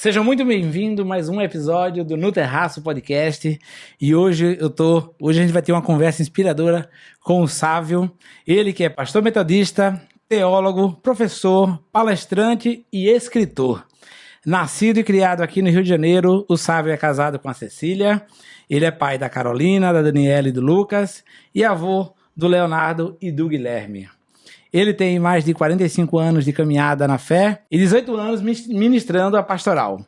Sejam muito bem-vindos a mais um episódio do No Terraço Podcast. E hoje a gente vai ter uma conversa inspiradora com o Sávio, ele que é pastor metodista, teólogo, professor, palestrante e escritor. Nascido e criado aqui no Rio de Janeiro, o Sávio é casado com a Cecília. Ele é pai da Carolina, da Daniela e do Lucas e avô do Leonardo e do Guilherme. Ele tem mais de 45 anos de caminhada na fé e 18 anos ministrando a pastoral,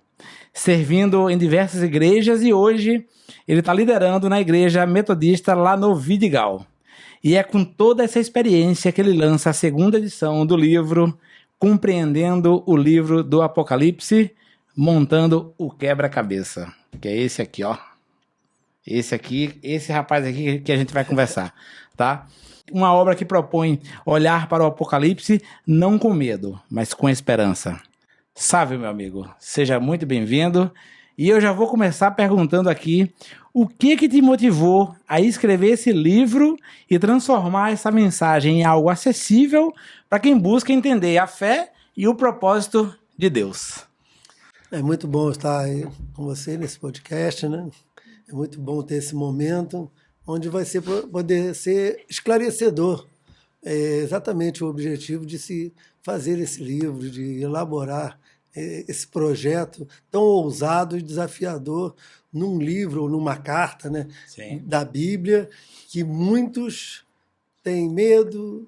servindo em diversas igrejas, e hoje ele está liderando na igreja metodista lá no Vidigal. E é com toda essa experiência que ele lança a segunda edição do livro Compreendendo o Livro do Apocalipse, montando o quebra-cabeça, que é esse aqui, ó. Esse rapaz aqui que a gente vai conversar, tá? Uma obra que propõe olhar para o Apocalipse não com medo, mas com esperança. Sávio, meu amigo, seja muito bem-vindo. E eu já vou começar perguntando aqui o que te motivou a escrever esse livro e transformar essa mensagem em algo acessível para quem busca entender a fé e o propósito de Deus. É muito bom estar aí com você nesse podcast, né? É muito bom ter esse momento onde vai poder ser esclarecedor. É exatamente o objetivo de se fazer esse livro, de elaborar esse projeto tão ousado e desafiador num livro ou numa carta, né, da Bíblia, que muitos têm medo,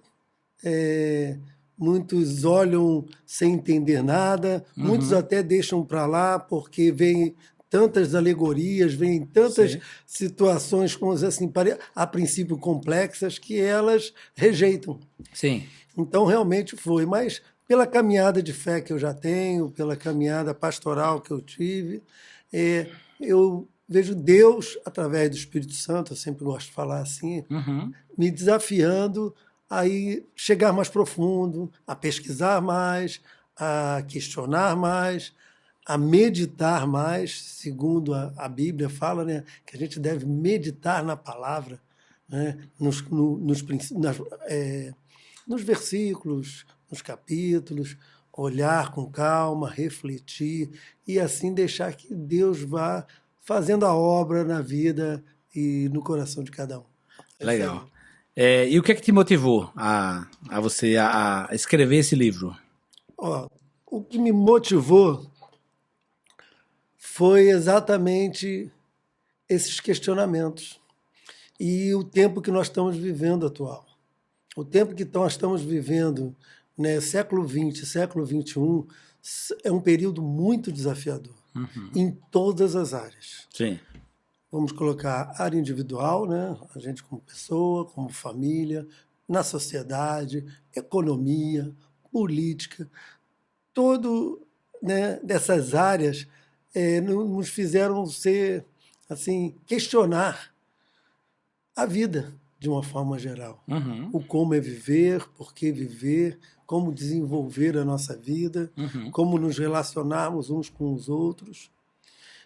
muitos olham sem entender nada, muitos até deixam para lá porque vem tantas alegorias, vêm tantas situações, como assim, a princípio complexas, que elas rejeitam. Sim. Então, realmente foi. Mas, pela caminhada de fé que eu já tenho, pela caminhada pastoral que eu tive, eu vejo Deus, através do Espírito Santo, eu sempre gosto de falar assim, me desafiando a chegar mais profundo, a pesquisar mais, a questionar mais, a meditar mais, segundo a Bíblia fala, né, que a gente deve meditar na palavra, né, nos versículos, nos capítulos, olhar com calma, refletir e assim deixar que Deus vá fazendo a obra na vida e no coração de cada um. Legal. E o que é que te motivou a você a escrever esse livro? O que me motivou foi exatamente esses questionamentos e o tempo que nós estamos vivendo atual. O tempo que nós estamos vivendo, né, século XX, século XXI, é um período muito desafiador em todas as áreas. Sim. Vamos colocar área individual, né, a gente como pessoa, como família, na sociedade, economia, política, todo, né, dessas áreas nos fizeram questionar a vida de uma forma geral. O como é viver, por que viver, como desenvolver a nossa vida, como nos relacionarmos uns com os outros.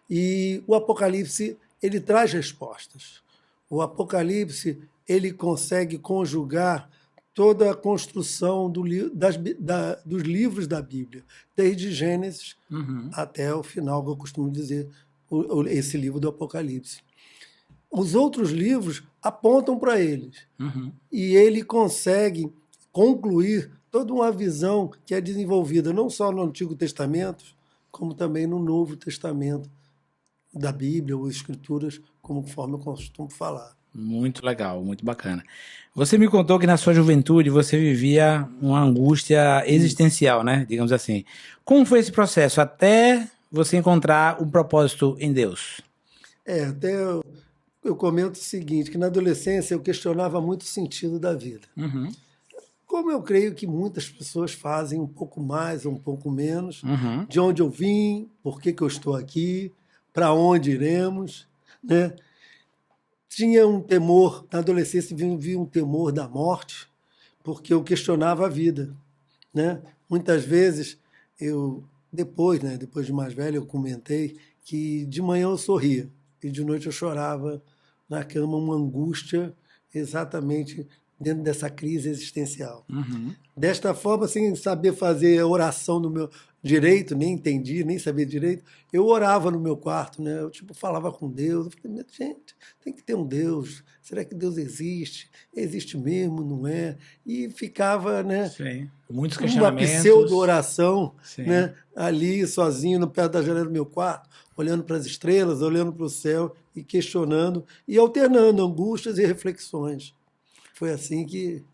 E o Apocalipse, ele traz respostas. O Apocalipse, ele consegue conjugar toda a construção dos livros da Bíblia, desde Gênesis até o final, que eu costumo dizer, esse livro do Apocalipse. Os outros livros apontam para eles. E ele consegue concluir toda uma visão que é desenvolvida não só no Antigo Testamento, como também no Novo Testamento da Bíblia ou Escrituras, conforme eu costumo falar. Muito legal, muito bacana. Você me contou que na sua juventude você vivia uma angústia existencial, né? Digamos assim. Como foi esse processo até você encontrar um propósito em Deus? Até eu comento o seguinte, que na adolescência eu questionava muito o sentido da vida. Como eu creio que muitas pessoas fazem um pouco mais ou um pouco menos, de onde eu vim, por que eu estou aqui, para onde iremos, né? Tinha um temor, na adolescência vivia um temor da morte, porque eu questionava a vida, né? Muitas vezes, depois de mais velho, eu comentei que de manhã eu sorria e de noite eu chorava na cama, uma angústia exatamente dentro dessa crise existencial. Desta forma, sem saber fazer a oração direito, nem entendia, nem sabia direito, eu orava no meu quarto, né? Eu falava com Deus, eu falei, gente, tem que ter um Deus, será que Deus existe? Existe mesmo, não é? E ficava, né? Sim. Muitos Uma questionamentos. pseudo-oração, Sim. né? Ali, sozinho, no pé da janela do meu quarto, olhando para as estrelas, olhando para o céu e questionando e alternando angústias e reflexões. Foi assim que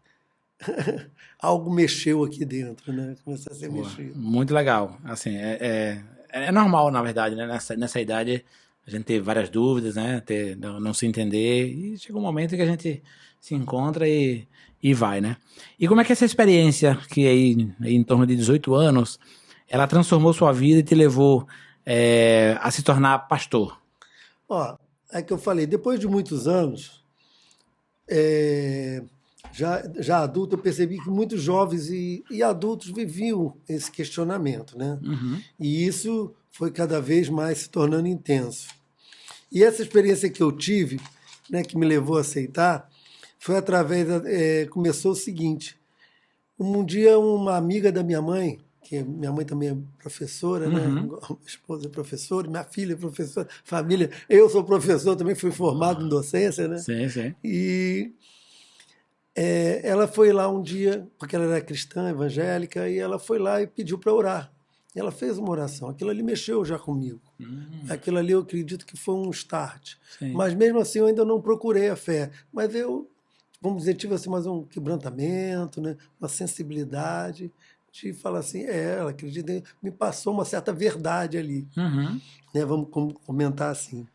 algo mexeu aqui dentro, né? Começou a ser mexido. Muito legal. Assim, é normal, na verdade, né? Nessa idade, a gente ter várias dúvidas, né? Não se entender. E chega um momento que a gente se encontra e vai, né? E como é que essa experiência, que aí em torno de 18 anos, ela transformou sua vida e te levou a se tornar pastor? Ó, é que eu falei, depois de muitos anos, já adulto, eu percebi que muitos jovens e adultos viviam esse questionamento, né? Uhum. E isso foi cada vez mais se tornando intenso. E essa experiência que eu tive, né, que me levou a aceitar, foi através começou o seguinte. Um dia uma amiga da minha mãe, que minha mãe também é professora, né? Minha esposa é professora, minha filha é professora, família. Eu sou professor, também fui formado em docência, né? Sim, sim. E ela foi lá um dia, porque ela era cristã, evangélica, e ela foi lá e pediu para orar. E ela fez uma oração. Aquilo ali mexeu já comigo. Aquilo ali eu acredito que foi um start. Sim. Mas mesmo assim eu ainda não procurei a fé. Mas eu, vamos dizer, tive assim, mais um quebrantamento, né? Uma sensibilidade de falar assim, ela acredita, me passou uma certa verdade ali. Uhum. Né? Vamos comentar assim.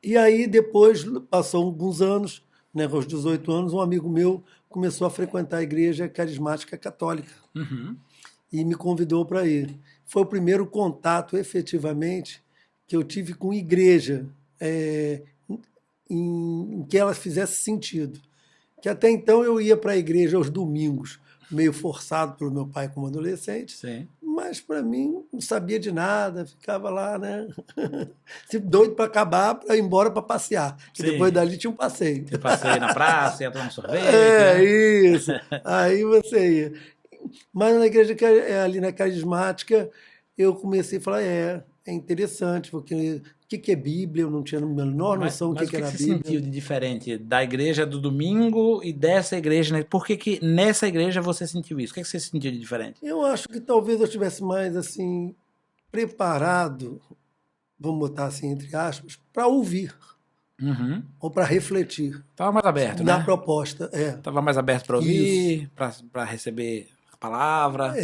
E aí depois, passou alguns anos, né, aos 18 anos, um amigo meu começou a frequentar a igreja carismática católica. Uhum. E me convidou para ir. Foi o primeiro contato, efetivamente, que eu tive com igreja, em que ela fizesse sentido. Que até então eu ia para a igreja aos domingos, meio forçado pelo meu pai como adolescente, Sim. mas para mim não sabia de nada, ficava lá, né? Doido para acabar, para ir embora para passear. E depois dali tinha um passeio. Você passei na praça, ia tomar um sorvete. Né? Isso. Aí você ia. Mas na igreja ali na carismática, eu comecei a falar, é interessante, porque o que é Bíblia? Eu não tinha a menor noção do que era a Bíblia. Mas o que você sentiu de diferente da igreja do domingo e dessa igreja? Né? Por que nessa igreja você sentiu isso? O que você sentiu de diferente? Eu acho que talvez eu estivesse mais assim, preparado, vamos botar assim, entre aspas, para ouvir. Uhum. Ou para refletir. Estava mais aberto, na né? proposta, Estava mais aberto para ouvir, para receber a palavra.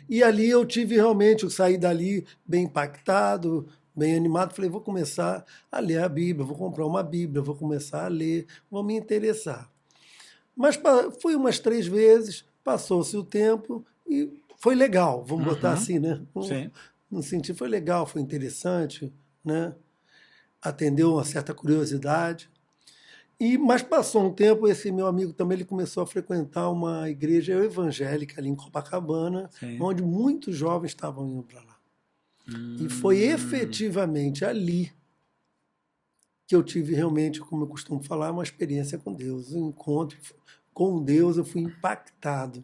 E ali eu tive realmente, eu saí dali bem impactado, bem animado. Falei, vou começar a ler a Bíblia, vou comprar uma Bíblia, vou começar a ler, vou me interessar. Mas fui umas 3 vezes, passou-se o tempo e foi legal, vamos botar assim, né? Sim. No sentido, foi legal, foi interessante, né? Atendeu uma certa curiosidade. Mas passou um tempo, esse meu amigo também ele começou a frequentar uma igreja evangélica ali em Copacabana, Sim. onde muitos jovens estavam indo para lá. E foi efetivamente ali que eu tive realmente, como eu costumo falar, uma experiência com Deus. Um encontro com Deus, eu fui impactado.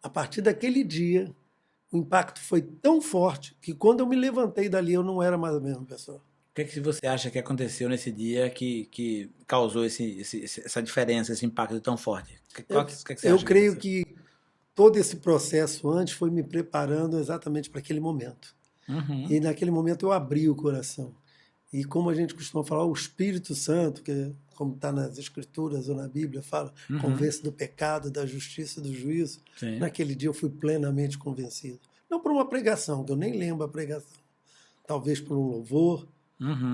A partir daquele dia, o impacto foi tão forte que quando eu me levantei dali, eu não era mais a mesma pessoa. O que você acha que aconteceu nesse dia que causou essa diferença, esse impacto tão forte? Eu creio que todo esse processo antes foi me preparando exatamente para aquele momento. Uhum. E naquele momento eu abri o coração. E como a gente costuma falar, o Espírito Santo, que como está nas Escrituras ou na Bíblia, fala, convence do pecado, da justiça e do juízo. Sim. Naquele dia eu fui plenamente convencido. Não por uma pregação, que eu nem lembro a pregação. Talvez por um louvor,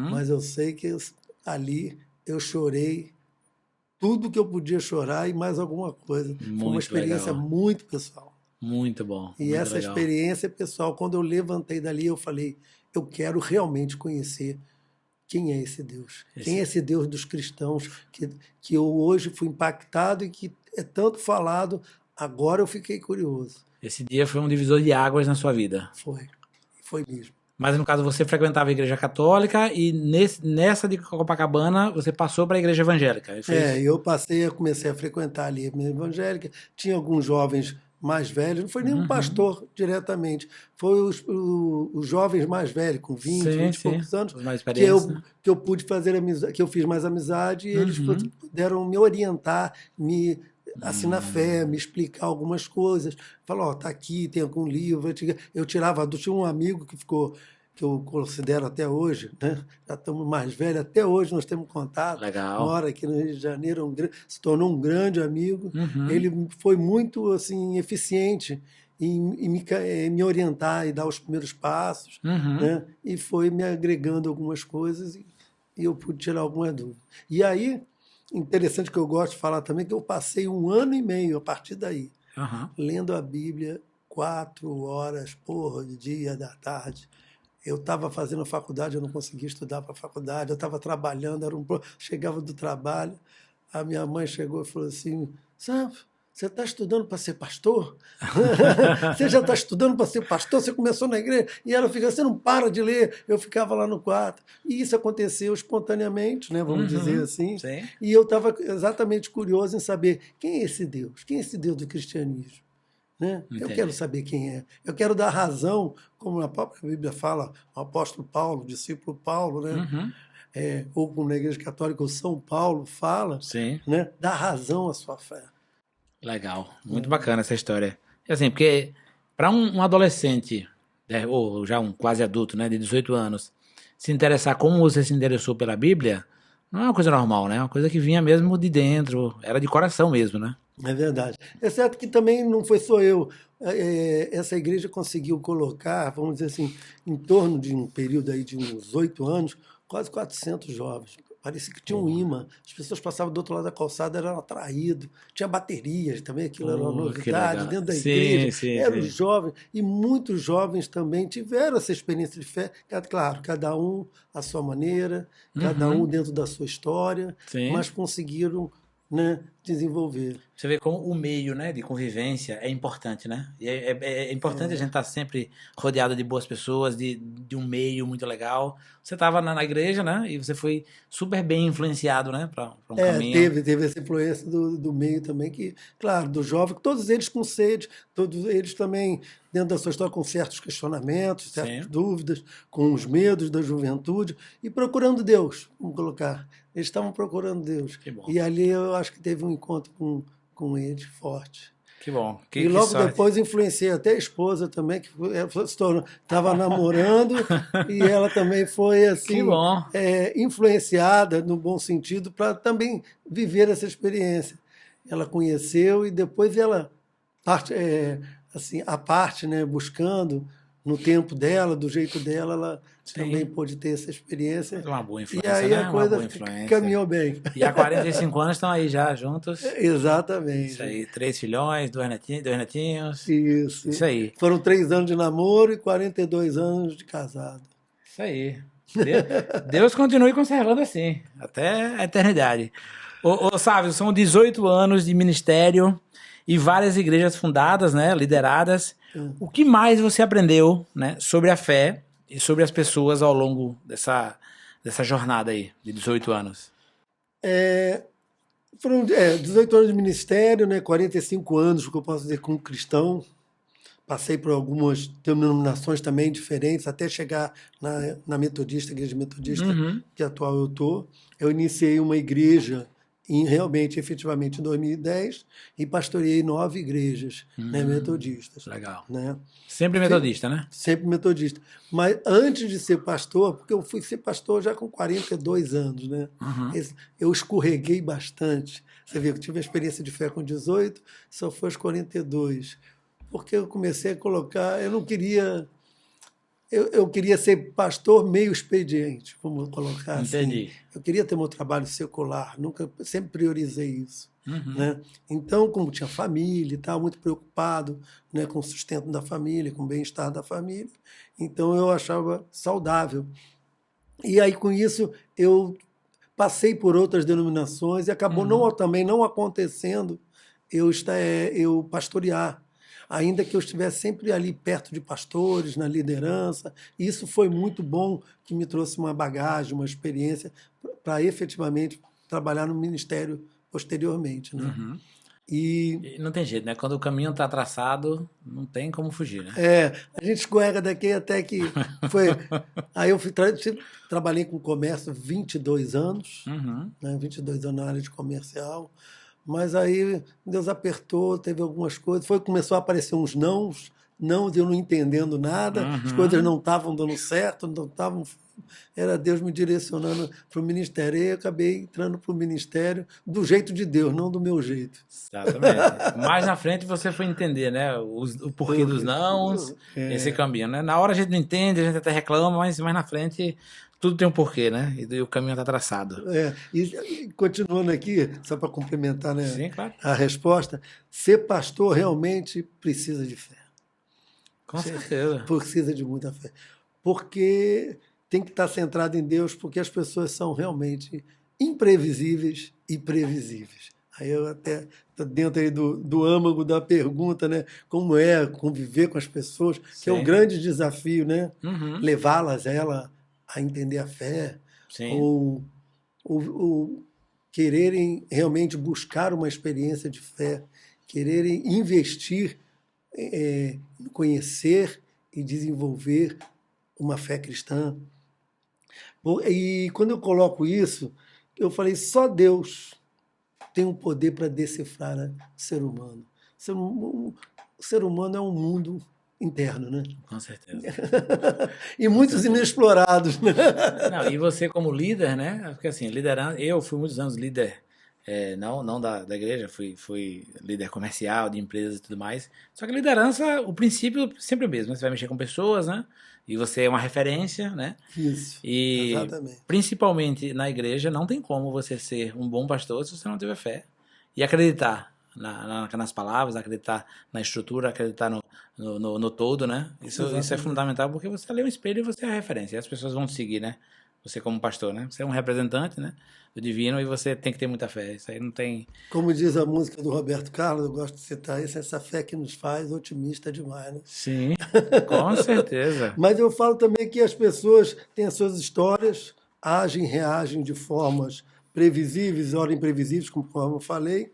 mas eu sei que ali eu chorei tudo que eu podia chorar e mais alguma coisa. Muito foi uma experiência legal. muito pessoal. Muito bom. E muito essa legal. experiência pessoal, quando eu levantei dali, eu falei, eu quero realmente conhecer quem é esse Deus. Quem é esse Deus dos cristãos que eu hoje fui impactado e que é tanto falado, agora eu fiquei curioso. Esse dia foi um divisor de águas na sua vida. Foi mesmo. Mas no caso você frequentava a igreja católica e nessa de Copacabana você passou para a igreja evangélica. Eu comecei a frequentar ali a minha evangélica. Tinha alguns jovens mais velhos, não foi nenhum pastor diretamente, foi os jovens mais velhos, com 20 e poucos anos, que eu pude fazer amizade, que eu fiz mais amizade, e eles puderam me orientar, me assim na fé, me explicar algumas coisas. Falou, tá aqui, tem algum livro. Eu tirava, tinha um amigo que ficou, que eu considero até hoje, né? Já estamos mais velhos, até hoje nós temos contato. Legal. Mora aqui no Rio de Janeiro, se tornou um grande amigo. Ele foi muito assim eficiente em me orientar e dar os primeiros passos, né? E foi me agregando algumas coisas e eu pude tirar algumas dúvidas. E aí, interessante que eu gosto de falar também, que eu passei 1 ano e meio a partir daí, lendo a Bíblia 4 horas por dia da tarde. Eu estava fazendo faculdade, eu não conseguia estudar para a faculdade, eu estava trabalhando, chegava do trabalho, a minha mãe chegou e falou assim, sabe, você está estudando para ser pastor? Você já está estudando para ser pastor? Você começou na igreja? E ela fica, você não para de ler. Eu ficava lá no quarto. E isso aconteceu espontaneamente, né, vamos dizer assim. Sim. E eu estava exatamente curioso em saber quem é esse Deus? Quem é esse Deus do cristianismo? Né? Eu quero saber quem é. Eu quero dar razão, como a própria Bíblia fala, o apóstolo Paulo, o discípulo Paulo, né? Ou como na Igreja Católica o São Paulo fala, né? Dar razão à sua fé. Legal, muito bacana essa história. E assim, porque para um adolescente, né, ou já um quase adulto, né, de 18 anos, se interessar como você se interessou pela Bíblia, não é uma coisa normal, né? É uma coisa que vinha mesmo de dentro, era de coração mesmo, né? É verdade. Exceto que também não foi só eu. Essa igreja conseguiu colocar, vamos dizer assim, em torno de um período aí de uns 8 anos, quase 400 jovens. Parecia que tinha um imã. As pessoas passavam do outro lado da calçada, eram atraídos. Tinha baterias também, aquilo era uma novidade dentro da igreja. Eram jovens. E muitos jovens também tiveram essa experiência de fé. Claro, cada um à sua maneira, cada um dentro da sua história, mas conseguiram, né, desenvolver. Você vê como o meio, né, de convivência é importante, né? E é importante a gente estar sempre rodeado de boas pessoas, de um meio muito legal. Você estava na igreja, né? E você foi super bem influenciado, né, para um caminho. Teve essa influência do meio também, que, claro, do jovem, todos eles com sede, todos eles também, dentro da sua história, com certos questionamentos, certas dúvidas, com os medos da juventude, e procurando Deus, vamos colocar. Eles estavam procurando Deus. Que bom. E ali eu acho que teve um encontro com eles forte. Que bom. E logo depois influenciei até a esposa também, que estava namorando, e ela também foi assim, influenciada, no bom sentido, para também viver essa experiência. Ela conheceu e depois ela, assim, a parte, né, buscando no tempo dela, do jeito dela, ela também pôde ter essa experiência. Uma boa influência, e aí a coisa caminhou bem. E há 45 anos estão aí já juntos. Exatamente. Isso aí, 3 filhões, 2 netinhos. Isso aí. Foram 3 anos de namoro e 42 anos de casado. Isso aí. Deus continue conservando assim, até a eternidade. Sávio, são 18 anos de ministério e várias igrejas fundadas, né, lideradas. O que mais você aprendeu, né, sobre a fé e sobre as pessoas ao longo dessa jornada aí, de 18 anos? Foram 18 anos de ministério, né, 45 anos, o que eu posso dizer, como cristão. Passei por algumas denominações também diferentes, até chegar na Metodista, Igreja Metodista, que atual eu estou. Eu iniciei uma igreja realmente, efetivamente, em 2010 e pastoreei 9 igrejas, né, metodistas. Legal. Né? Sempre metodista, né? Sempre metodista. Mas antes de ser pastor, porque eu fui ser pastor já com 42 anos, né? Eu escorreguei bastante. Você vê que eu tive a experiência de fé com 18, só foi aos 42. Porque eu comecei a colocar, eu não queria... Eu queria ser pastor meio expediente, vamos colocar Entendi. assim. Eu queria ter meu trabalho secular, sempre priorizei isso. Né? Então, como tinha família e tal, muito preocupado, né, com o sustento da família, com o bem-estar da família, então eu achava saudável. E aí, com isso, eu passei por outras denominações e acabou também não acontecendo eu pastorear. Ainda que eu estivesse sempre ali perto de pastores, na liderança. E isso foi muito bom, que me trouxe uma bagagem, uma experiência para efetivamente trabalhar no ministério posteriormente. Né? E não tem jeito, né? Quando o caminho está traçado, não tem como fugir, né? A gente escorrega daqui até que foi. Aí eu trabalhei com comércio 22 anos, né? 22 anos na área de comercial, mas aí Deus apertou, teve algumas coisas, começou a aparecer uns nãos, eu não entendendo nada, as coisas não estavam dando certo, não estavam. Era Deus me direcionando para o ministério. E eu acabei entrando para o ministério do jeito de Deus, não do meu jeito. Exatamente. Mais na frente você foi entender, né? O porquê dos nãos, esse caminho, né? Na hora a gente não entende, a gente até reclama, mas mais na frente tudo tem um porquê, né? E o caminho está traçado. E continuando aqui, só para complementar, né, sim, claro, a resposta, ser pastor realmente precisa de fé. Com certeza. Precisa de muita fé. Porque tem que estar centrado em Deus, porque as pessoas são realmente imprevisíveis e previsíveis. Aí eu até estou dentro aí do âmago da pergunta, né? Como é conviver com as pessoas, que é o grande desafio, né? Levá-las a entender a fé, ou quererem realmente buscar uma experiência de fé, quererem investir em conhecer e desenvolver uma fé cristã. E quando eu coloco isso, eu falei, só Deus tem o poder para decifrar o ser humano. O ser humano é um mundo interno, né? Com certeza. E muitos inexplorados, né? Não, e você como líder, né? Porque assim, liderança, eu fui muitos anos líder, não da igreja, fui líder comercial, de empresas e tudo mais. Só que liderança, o princípio sempre é o mesmo, né? Você vai mexer com pessoas, né? E você é uma referência, né? Isso, e exatamente. Principalmente na igreja, não tem como você ser um bom pastor se você não tiver fé. E acreditar nas palavras, acreditar na estrutura, acreditar no todo, né? Isso é fundamental, porque você lê um espelho e você é a referência. E as pessoas vão te seguir, né? Você como pastor, né? Você é um representante, né? Do divino, e você tem que ter muita fé. Isso aí não tem... Como diz a música do Roberto Carlos, eu gosto de citar isso, essa fé que nos faz otimista demais, né? Sim, com certeza. Mas eu falo também que as pessoas têm as suas histórias, agem, reagem de formas previsíveis, ora imprevisíveis, como eu falei,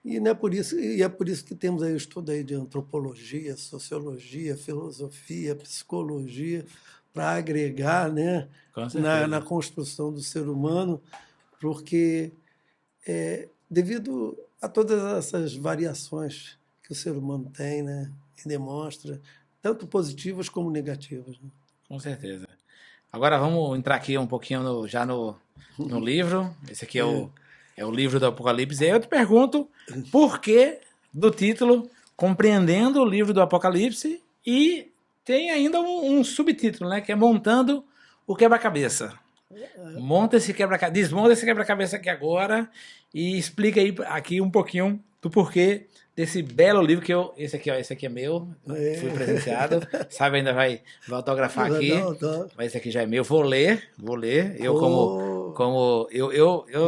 e é por isso que temos aí o estudo aí de antropologia, sociologia, filosofia, psicologia, para agregar, né, na construção do ser humano, porque devido a todas essas variações que o ser humano tem, né, e demonstra, tanto positivas como negativas. Né? Com certeza. Agora vamos entrar aqui um pouquinho no livro. Esse aqui é o livro do Apocalipse. E aí eu te pergunto por que do título Compreendendo o Livro do Apocalipse, e tem ainda um subtítulo, né, que é Montando o Quebra-Cabeça. Desmonta esse quebra-cabeça aqui agora e explica aí aqui um pouquinho do porquê desse belo livro que esse aqui é meu, fui presenteado, sabe, ainda vai autografar aqui, mas esse aqui já é meu, vou ler, eu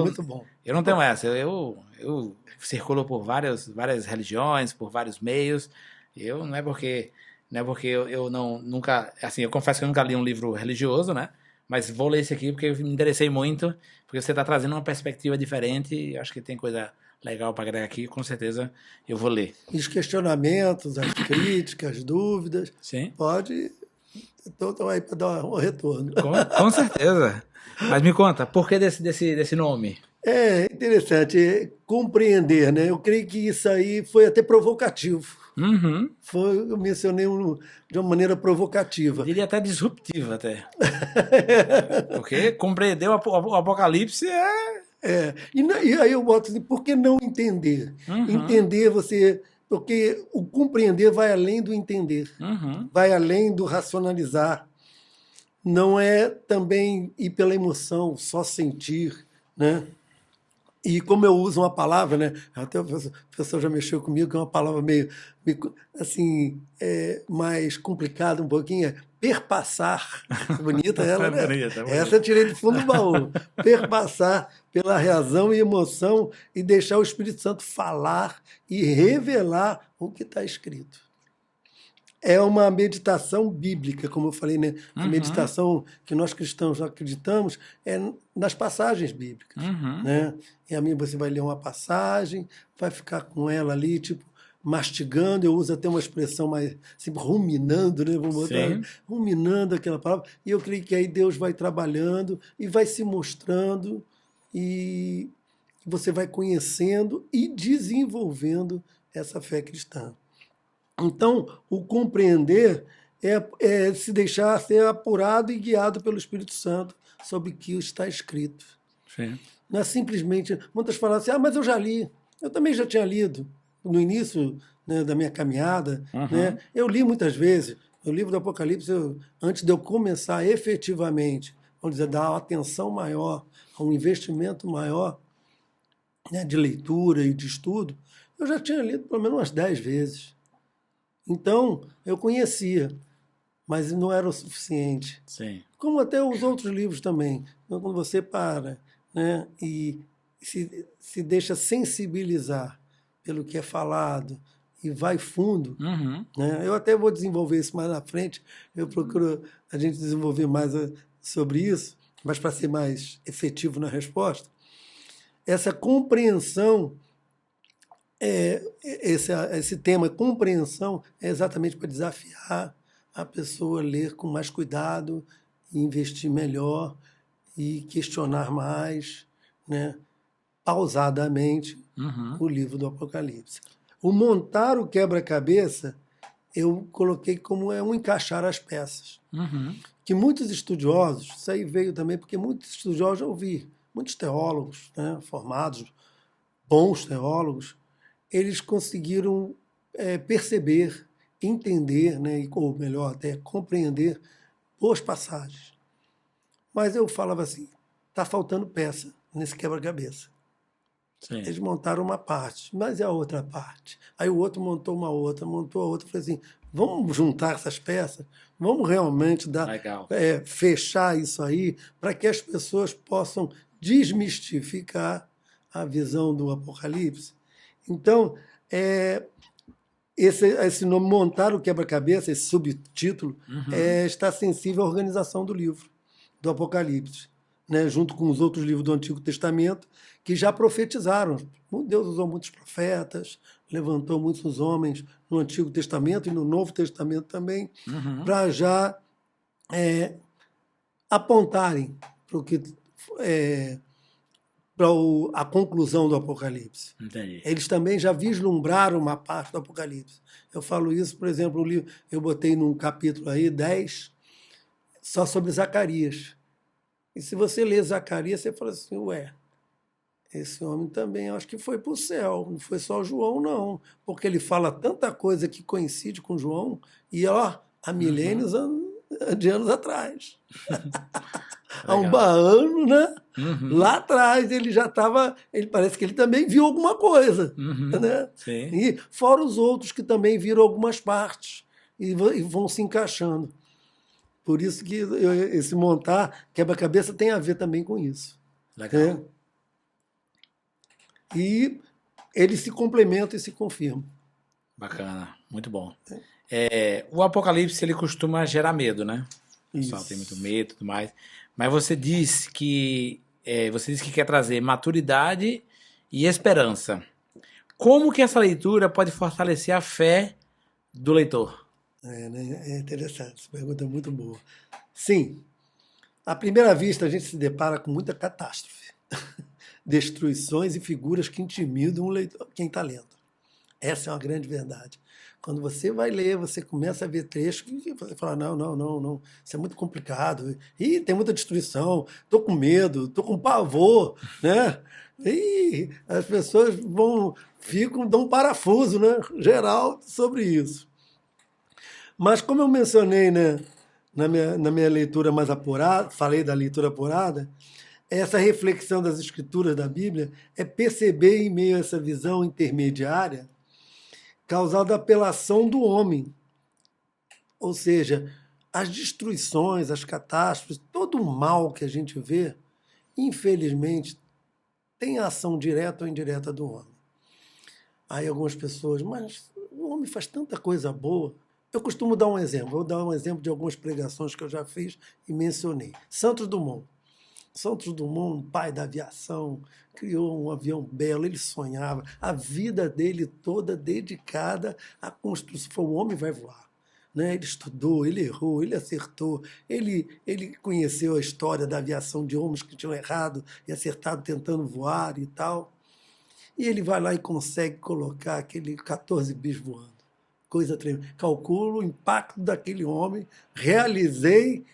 muito bom. Eu não tenho essa, eu circulo por várias religiões, por vários meios, não é porque eu nunca, assim, eu confesso que eu nunca li um livro religioso, né? Mas vou ler esse aqui porque eu me interessei muito, porque você está trazendo uma perspectiva diferente e acho que tem coisa legal para agregar aqui, com certeza eu vou ler. E os questionamentos, as críticas, as dúvidas, sim, pode... Estou aí para dar um retorno. Com certeza. Mas me conta, por que desse nome? É interessante compreender, né? Eu creio que isso aí foi até provocativo. Eu mencionei de uma maneira provocativa. Eu diria até disruptiva, até. Porque compreender o Apocalipse E aí eu boto assim, por que não entender? Entender porque o compreender vai além do entender, vai além do racionalizar. Não é também ir pela emoção, só sentir, né? E como eu uso uma palavra, né? Até o professor já mexeu comigo, que é uma palavra meio assim, mais complicada um pouquinho, é perpassar. Bonita ela, né? Bonita. Essa eu tirei do fundo do baú. Perpassar pela razão e emoção e deixar o Espírito Santo falar e revelar o que está escrito. É uma meditação bíblica, como eu falei, né? A meditação que nós cristãos acreditamos é nas passagens bíblicas, né? E a mim você vai ler uma passagem, vai ficar com ela ali, tipo, mastigando. Eu uso até uma expressão mais, assim, ruminando, né? Vamos botar, ruminando aquela palavra. E eu creio que aí Deus vai trabalhando e vai se mostrando e você vai conhecendo e desenvolvendo essa fé cristã. Então, o compreender é se deixar ser apurado e guiado pelo Espírito Santo sobre o que está escrito. Sim. Não é simplesmente... Muitas falam assim, mas eu já li. Eu também já tinha lido no início, né, da minha caminhada. Né? Eu li muitas vezes. O livro do Apocalipse, antes de eu começar efetivamente, vamos dizer, dar uma atenção maior, a um investimento maior, né, de leitura e de estudo, eu já tinha lido pelo menos umas 10 vezes. Então, eu conhecia, mas não era o suficiente. Sim. Como até os outros livros também. Então, quando você para, né, e se deixa sensibilizar pelo que é falado e vai fundo, né, eu até vou desenvolver isso mais na frente, eu procuro a gente desenvolver mais sobre isso, mas para ser mais efetivo na resposta. Essa compreensão... esse tema, compreensão, é exatamente para desafiar a pessoa a ler com mais cuidado, investir melhor e questionar mais, né, pausadamente, o livro do Apocalipse. O montar o quebra-cabeça, eu coloquei como um encaixar as peças. Que muitos estudiosos, isso aí veio também porque muitos estudiosos já ouvi, muitos teólogos, né, formados, bons teólogos, eles conseguiram perceber, entender, né, ou melhor, até compreender boas passagens. Mas eu falava assim, está faltando peça nesse quebra-cabeça. Eles montaram uma parte, mas é a outra parte. Aí o outro montou uma outra, montou a outra. Eu falei assim, vamos juntar essas peças? Vamos realmente fechar isso aí para que as pessoas possam desmistificar a visão do Apocalipse? Então, esse nome, Montar o Quebra-Cabeça, esse subtítulo, está sensível à organização do livro, do Apocalipse, né, junto com os outros livros do Antigo Testamento, que já profetizaram. Deus usou muitos profetas, levantou muitos homens no Antigo Testamento e no Novo Testamento também, para já apontarem para o que... para a conclusão do Apocalipse. Entendi. Eles também já vislumbraram uma parte do Apocalipse. Eu falo isso, por exemplo, o livro, eu botei num capítulo aí, 10, só sobre Zacarias. E se você ler Zacarias, você fala assim, esse homem também acho que foi para o céu, não foi só João, não. Porque ele fala tanta coisa que coincide com João, e há milênios de anos atrás. Há um ano, né? Lá atrás ele já estava... Ele parece que ele também viu alguma coisa. Né? Sim. E fora os outros que também viram algumas partes e vão se encaixando. Por isso que esse montar quebra-cabeça tem a ver também com isso. Legal. Né? E eles se complementam e se confirmam. Bacana, muito bom. O Apocalipse, ele costuma gerar medo, né? O pessoal tem muito medo e tudo mais. Mas você disse que quer trazer maturidade e esperança. Como que essa leitura pode fortalecer a fé do leitor? É interessante, essa pergunta é muito boa. Sim, à primeira vista a gente se depara com muita catástrofe. Destruições e figuras que intimidam o leitor, quem está lendo. Essa é uma grande verdade. Quando você vai ler, você começa a ver trechos que você fala, não, isso é muito complicado. Ih, tem muita destruição, estou com medo, estou com pavor, né? E as pessoas dão um parafuso, né, geral sobre isso. Mas como eu mencionei, né, na minha leitura mais apurada, falei da leitura apurada, essa reflexão das escrituras da Bíblia é perceber em meio a essa visão intermediária causada pela ação do homem. Ou seja, as destruições, as catástrofes, todo o mal que a gente vê, infelizmente, tem a ação direta ou indireta do homem. Aí algumas pessoas, mas o homem faz tanta coisa boa. Eu costumo dar um exemplo. Vou dar um exemplo de algumas pregações que eu já fiz e mencionei. Santos Dumont. Santos Dumont, um pai da aviação, criou um avião belo, ele sonhava. A vida dele toda dedicada à construção. Foi um homem vai voar. Né? Ele estudou, ele errou, ele acertou, ele conheceu a história da aviação de homens que tinham errado e acertado tentando voar e tal. E ele vai lá e consegue colocar aquele 14 bis voando. Coisa tremenda. Calculo o impacto daquele homem, realizei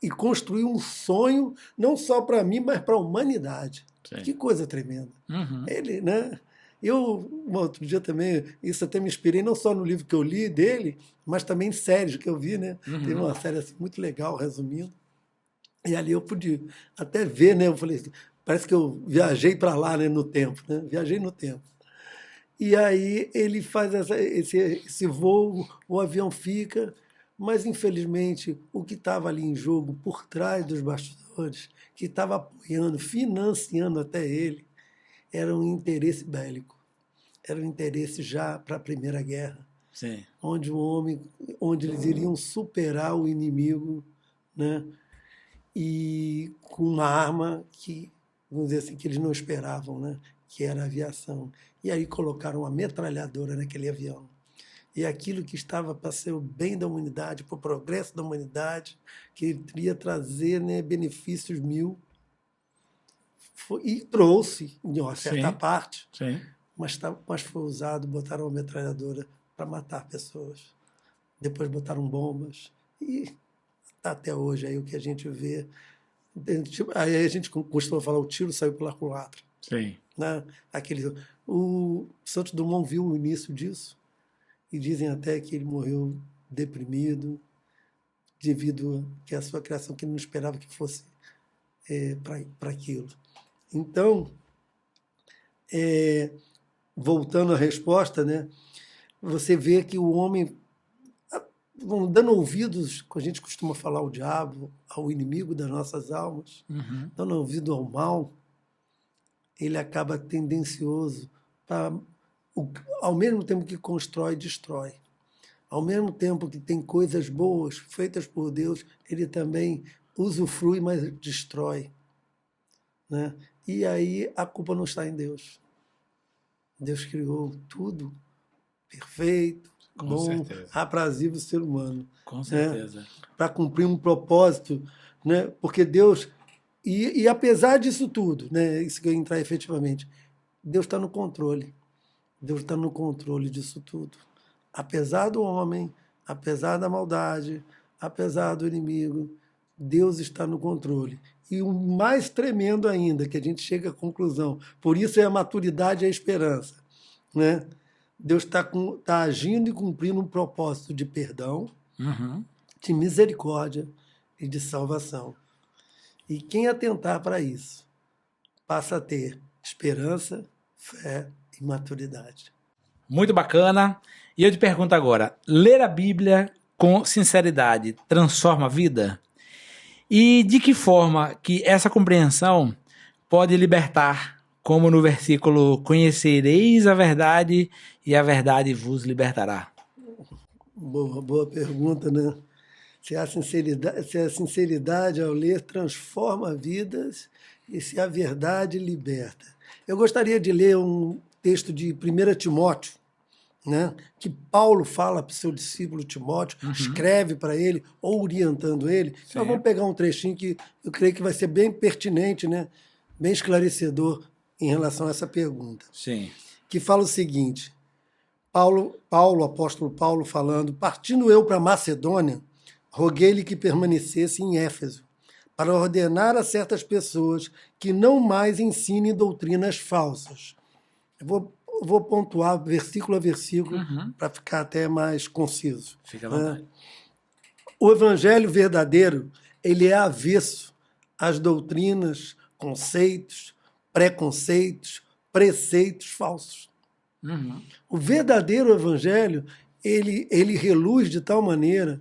e construí um sonho, não só para mim, mas para a humanidade. Sim. Que coisa tremenda. Uhum. Ele, né? Eu, um outro dia também, isso até me inspirei não só no livro que eu li dele, mas também em séries que eu vi, né? Uhum. Teve uma série assim, muito legal, resumindo. E ali eu pude até ver, né? Eu falei, parece que eu viajei para lá, né, no tempo, né? Viajei no tempo. E aí ele faz esse voo, o avião fica, mas infelizmente o que estava ali em jogo, por trás dos bastidores, que estava apoiando, financiando até ele, era um interesse bélico. Era um interesse já para a Primeira Guerra. Sim. Onde eles iriam superar o inimigo, né? E com uma arma que, vamos dizer assim, que eles não esperavam, né? Que era a aviação. E aí colocaram uma metralhadora naquele avião. E aquilo que estava para ser o bem da humanidade, para o progresso da humanidade, que iria trazer, né, benefícios mil, e trouxe, em uma certa parte, mas foi usado, botaram uma metralhadora para matar pessoas. Depois botaram bombas. E até hoje aí o que a gente vê. Aí a gente costuma falar, o tiro saiu pela culatra. Sim. Né? O Santos Dumont viu o início disso e dizem até que ele morreu deprimido devido a sua criação, que ele não esperava que fosse para aquilo. Então, voltando à resposta, né, você vê que o homem, dando ouvidos, a gente costuma falar ao diabo, ao inimigo das nossas almas, dando ouvido ao mal, ele acaba tendencioso para, ao mesmo tempo que constrói, destrói. Ao mesmo tempo que tem coisas boas feitas por Deus, ele também usufrui, mas destrói. Né? E aí a culpa não está em Deus. Deus criou tudo perfeito, com bom, certeza, aprazível ser humano. Com certeza. Né? Para cumprir um propósito, né? Porque Deus... E apesar disso tudo, né? Isso que eu entrar efetivamente, Deus está no controle. Deus está no controle disso tudo. Apesar do homem, apesar da maldade, apesar do inimigo, Deus está no controle. E o mais tremendo ainda, que a gente chega à conclusão, por isso é a maturidade e a esperança. Né? Deus está agindo e cumprindo um propósito de perdão, de misericórdia e de salvação. E quem atentar para isso passa a ter esperança, fé e maturidade. Muito bacana. E eu te pergunto agora, ler a Bíblia com sinceridade transforma a vida? E de que forma que essa compreensão pode libertar, como no versículo, conhecereis a verdade e a verdade vos libertará? Boa pergunta, né? Se a sinceridade ao ler transforma vidas e se a verdade liberta. Eu gostaria de ler um texto de 1 Timóteo, né, que Paulo fala para o seu discípulo Timóteo, escreve para ele, ou orientando ele. Então vamos pegar um trechinho que eu creio que vai ser bem pertinente, né, bem esclarecedor em relação a essa pergunta. Sim. Que fala o seguinte, o apóstolo Paulo falando, partindo eu para Macedônia, roguei-lhe que permanecesse em Éfeso, para ordenar a certas pessoas que não mais ensinem doutrinas falsas. Eu vou pontuar versículo a versículo para ficar até mais conciso. Fica à vontade. O evangelho verdadeiro, ele é avesso às doutrinas, conceitos, preconceitos, preceitos falsos. O verdadeiro evangelho, ele reluz de tal maneira,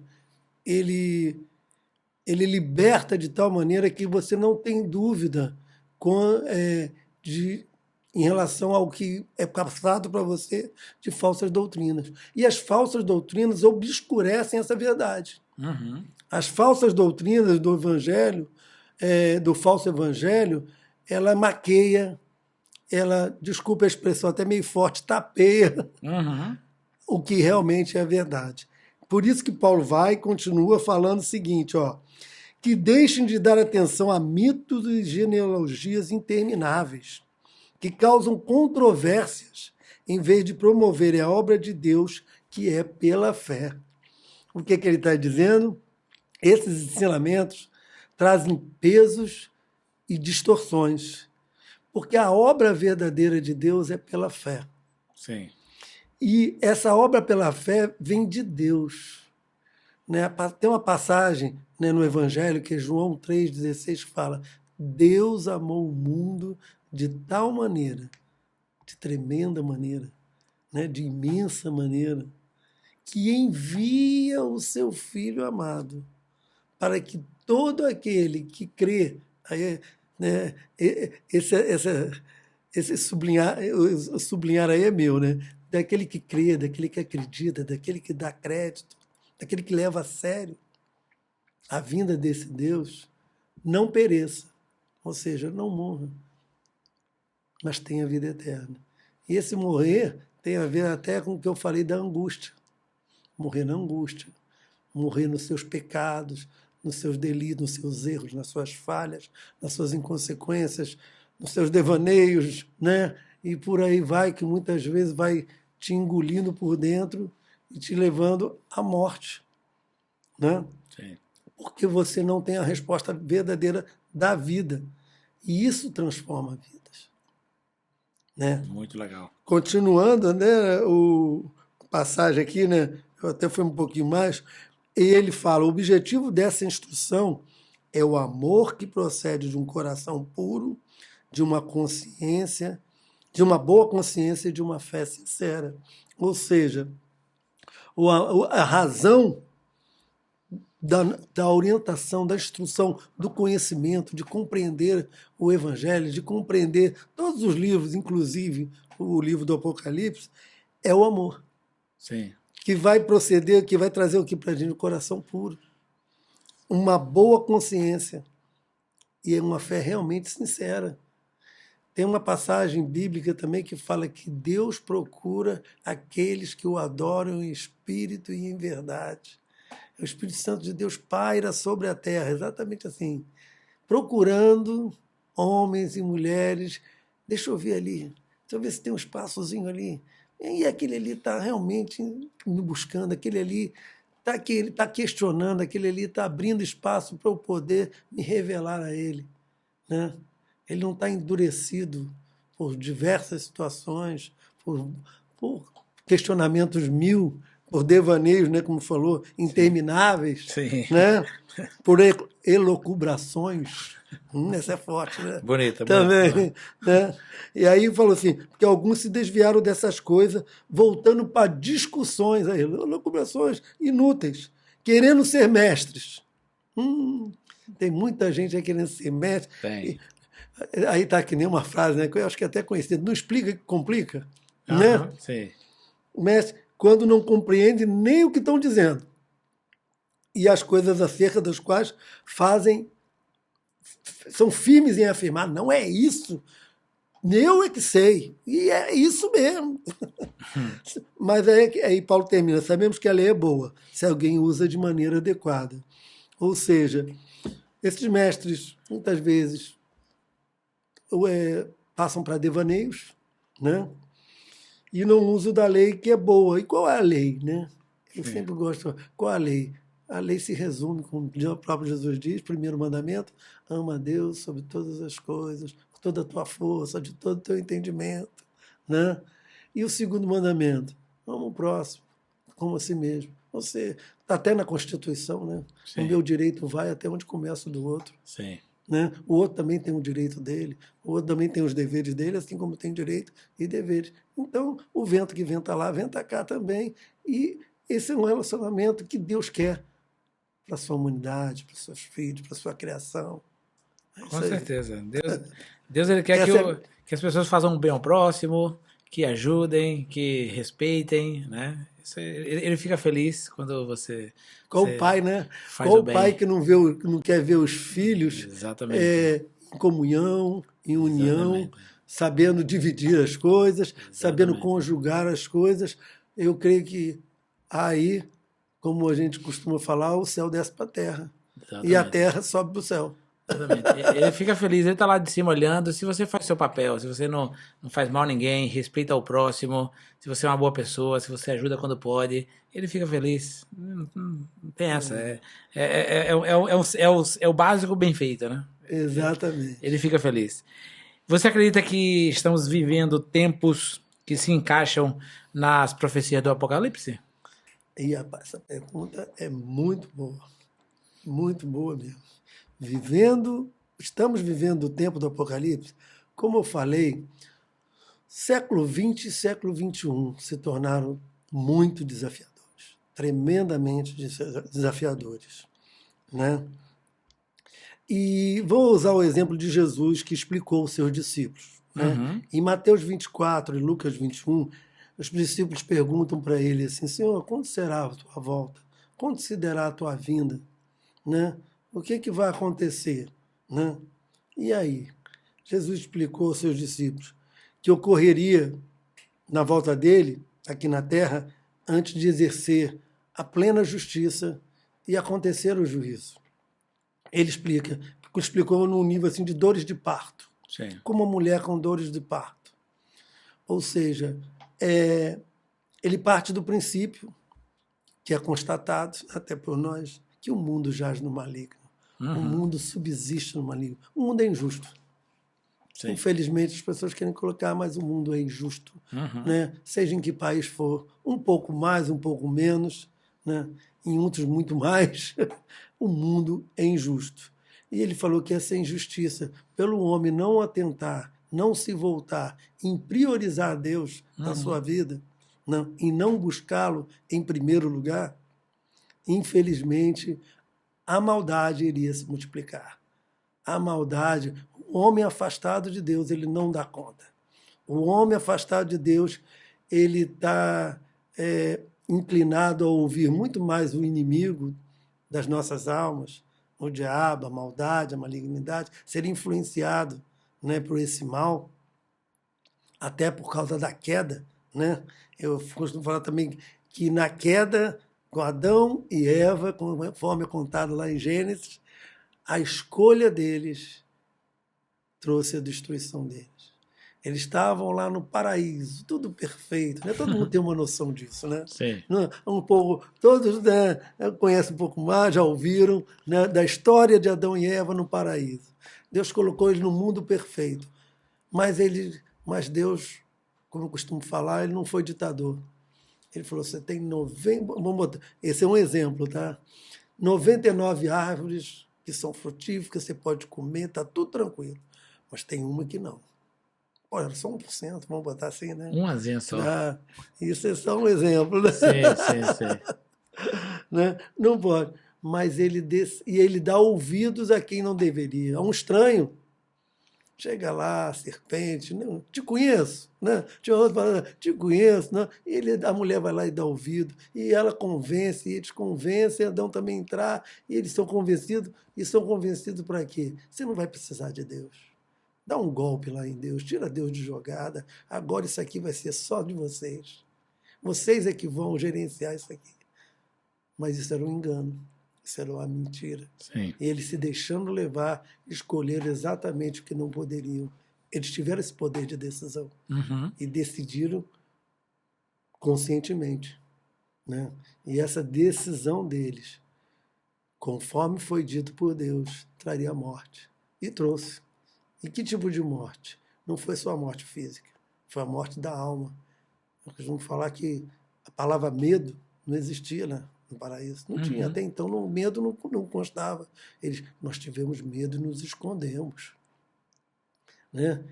ele liberta de tal maneira que você não tem dúvida em relação ao que é passado para você de falsas doutrinas. E as falsas doutrinas obscurecem essa verdade. Uhum. As falsas doutrinas do evangelho, do falso evangelho, ela maqueia, ela, desculpa a expressão até meio forte, tapeia o que realmente é a verdade. Por isso que Paulo vai e continua falando o seguinte, ó, que deixem de dar atenção a mitos e genealogias intermináveis, que causam controvérsias, em vez de promoverem a obra de Deus, que é pela fé. O que ele está dizendo? Esses ensinamentos trazem pesos e distorções, porque a obra verdadeira de Deus é pela fé. Sim. E essa obra pela fé vem de Deus. Né? Tem uma passagem, né, no Evangelho, que é João 3,16, que fala: Deus amou o mundo de tal maneira, de tremenda maneira, né, de imensa maneira, que envia o seu Filho amado, para que todo aquele que crê, aí, né, esse sublinhar aí é meu, né? Daquele que crê, daquele que acredita, daquele que dá crédito, daquele que leva a sério a vinda desse Deus, não pereça, ou seja, não morra, mas tenha vida eterna. E esse morrer tem a ver até com o que eu falei da angústia. Morrer na angústia, morrer nos seus pecados, nos seus delitos, nos seus erros, nas suas falhas, nas suas inconsequências, nos seus devaneios, né? E por aí vai, que muitas vezes vai te engolindo por dentro e te levando à morte, né? Sim. Porque você não tem a resposta verdadeira da vida. E isso transforma vidas, né? Muito legal. Continuando, né, o passagem aqui, né, eu até fui um pouquinho mais, e ele fala: o objetivo dessa instrução é o amor que procede de um coração puro, de uma consciência, de uma boa consciência e de uma fé sincera. Ou seja, a razão da orientação, da instrução, do conhecimento, de compreender o Evangelho, de compreender todos os livros, inclusive o livro do Apocalipse, é o amor. Sim. Que vai proceder, que vai trazer o que para a gente? O coração puro. Uma boa consciência e uma fé realmente sincera. Tem uma passagem bíblica também que fala que Deus procura aqueles que o adoram em espírito e em verdade. O Espírito Santo de Deus paira sobre a terra, exatamente assim, procurando homens e mulheres. Deixa eu ver ali, deixa eu ver se tem um espaçozinho ali. E aquele ali está realmente me buscando, aquele ali está questionando, aquele ali está abrindo espaço para eu poder me revelar a ele, né? Ele não está endurecido por diversas situações, por questionamentos mil, por devaneios, né, como falou, intermináveis, Sim. Né? Por elucubrações. Essa é forte, né? Bonita, também, bonita. né? E aí falou assim, porque alguns se desviaram dessas coisas, voltando para discussões, aí, elucubrações inúteis, querendo ser mestres. Tem muita gente aí querendo ser mestre. Tem. Aí está que nem uma frase, né, que eu acho que é até conhecida: não explica que complica. Né? Sim. Mestre, quando não compreende nem o que estão dizendo. E as coisas acerca das quais são firmes em afirmar: não é isso, eu é que sei, e é isso mesmo. Mas aí Paulo termina: sabemos que a lei é boa, se alguém usa de maneira adequada. Ou seja, esses mestres, muitas vezes, passam para devaneios, né? E não usam da lei que é boa. E qual é a lei, né? Eu sempre gosto. Qual é a lei? A lei se resume, como o próprio Jesus diz, primeiro mandamento: ama a Deus sobre todas as coisas, com toda a tua força, de todo o teu entendimento. Né? E o segundo mandamento: ama o próximo, como a si mesmo. Você está até na Constituição, né? Sim. O meu direito vai até onde começa o do outro. Sim. Né? O outro também tem o direito dele, o outro também tem os deveres dele, assim como tem direito e deveres. Então, o vento que venta lá, venta cá também. E esse é um relacionamento que Deus quer para a sua humanidade, para os seus filhos, para a sua criação. Com certeza. Deus ele quer que as pessoas façam um bem ao próximo, que ajudem, que respeitem, né? Ele fica feliz quando você Qual o pai, né? faz Qual o o pai bem. que não quer ver os filhos Exatamente. em comunhão, em união, Exatamente. sabendo dividir as coisas, sabendo Exatamente. conjugar as coisas? Eu creio que aí, como a gente costuma falar, o céu desce para a terra. E a Exatamente. terra sobe para o céu. Exatamente. Ele fica feliz, ele tá lá de cima olhando. Se você faz seu papel, se você não faz mal a ninguém, respeita o próximo, se você é uma boa pessoa, se você ajuda quando pode, ele fica feliz. Não tem essa. É o básico bem feito, né? Ele Exatamente. fica feliz. Você acredita que estamos vivendo tempos que se encaixam nas profecias do Apocalipse? E rapaz, essa pergunta é muito boa mesmo. Estamos vivendo o tempo do Apocalipse? Como eu falei, século XX e século XXI se tornaram muito desafiadores, tremendamente desafiadores, né? E vou usar o exemplo de Jesus que explicou aos seus discípulos, né? Uhum. Em Mateus 24 e Lucas 21, os discípulos perguntam para ele assim: Senhor, quando será a tua volta? Quando se dará a tua vinda? Né? O que vai acontecer? Né? E aí? Jesus explicou aos seus discípulos que ocorreria na volta dele, aqui na terra, antes de exercer a plena justiça e acontecer o juízo. Ele explicou num nível assim de dores de parto, Sim. como uma mulher com dores de parto. Ou seja, ele parte do princípio, que é constatado até por nós, que o mundo jaz no maligno. O mundo subsiste no maligno. O mundo é injusto. Sim. Infelizmente, as pessoas querem colocar, mas o mundo é injusto. Né? Seja em que país for, um pouco mais, um pouco menos, né? Em outros muito mais, o mundo é injusto. E ele falou que essa injustiça, pelo homem não atentar, não se voltar, em priorizar Deus na sua vida, em não buscá-lo em primeiro lugar, infelizmente, a maldade iria se multiplicar. A maldade, o homem afastado de Deus, ele não dá conta. O homem afastado de Deus, ele está inclinado a ouvir muito mais o inimigo das nossas almas, o diabo, a maldade, a malignidade, ser influenciado, né, por esse mal, até por causa da queda. Né? Eu costumo falar também que na queda, com Adão e Eva, conforme é contado lá em Gênesis, a escolha deles trouxe a destruição deles. Eles estavam lá no paraíso, tudo perfeito, né? Todo mundo tem uma noção disso, né? Sim. Um pouco, todos, né, conhecem um pouco mais, já ouviram, né, da história de Adão e Eva no paraíso. Deus colocou eles no mundo perfeito, mas Deus, como eu costumo falar, ele não foi ditador. Ele falou: você tem 90, vamos botar, esse é um exemplo, tá? 99 árvores que são frutíferas, você pode comer, tá tudo tranquilo. Mas tem uma que não. Olha, só 1%, vamos botar assim, né? Um azinho só. Isso é só um exemplo, né? Sim. Né? Não pode. Mas ele dá ouvidos a quem não deveria. A um estranho. Chega lá, serpente, não, te conheço, né? Te conheço, né? A mulher vai lá e dá ouvido, e ela convence, e eles convencem, Adão também entrar, e eles são convencidos para quê? Você não vai precisar de Deus. Dá um golpe lá em Deus, tira Deus de jogada, agora isso aqui vai ser só de vocês. Vocês é que vão gerenciar isso aqui. Mas isso era um engano. Isso era uma mentira. Sim. E eles se deixando levar, escolheram exatamente o que não poderiam. Eles tiveram esse poder de decisão. E decidiram conscientemente. Né? E essa decisão deles, conforme foi dito por Deus, traria morte. E trouxe. E que tipo de morte? Não foi só a morte física, foi a morte da alma. Nós vamos falar que a palavra medo não existia, né? No paraíso. Não tinha, até então o medo não constava. Nós tivemos medo e nos escondemos. Né?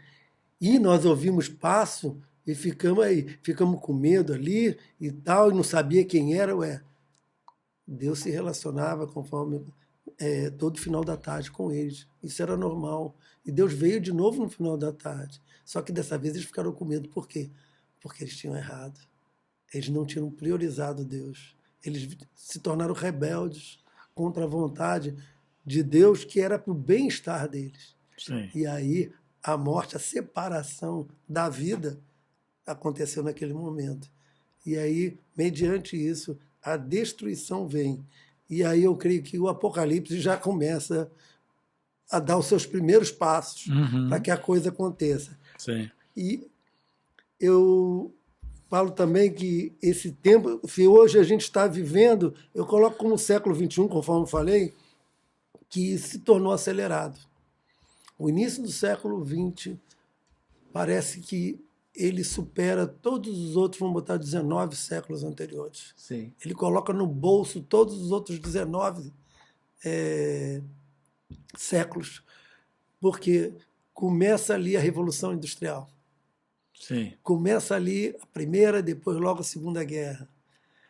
E nós ouvimos passo e ficamos com medo ali e tal, e não sabia quem era. Deus se relacionava conforme todo final da tarde com eles. Isso era normal. E Deus veio de novo no final da tarde. Só que dessa vez eles ficaram com medo. Por quê? Porque eles tinham errado. Eles não tinham priorizado Deus. Eles se tornaram rebeldes contra a vontade de Deus, que era para o bem-estar deles. Sim. E aí a morte, a separação da vida aconteceu naquele momento. E aí, mediante isso, a destruição vem. E aí eu creio que o Apocalipse já começa a dar os seus primeiros passos para que a coisa aconteça. Sim. E eu falo também que esse tempo, se hoje a gente está vivendo, eu coloco como século XXI, conforme eu falei, que se tornou acelerado. O início do século XX parece que ele supera todos os outros, vamos botar 19 séculos anteriores. Sim. Ele coloca no bolso todos os outros 19 séculos, porque começa ali a Revolução Industrial. Sim. Começa ali a Primeira, depois logo a Segunda Guerra.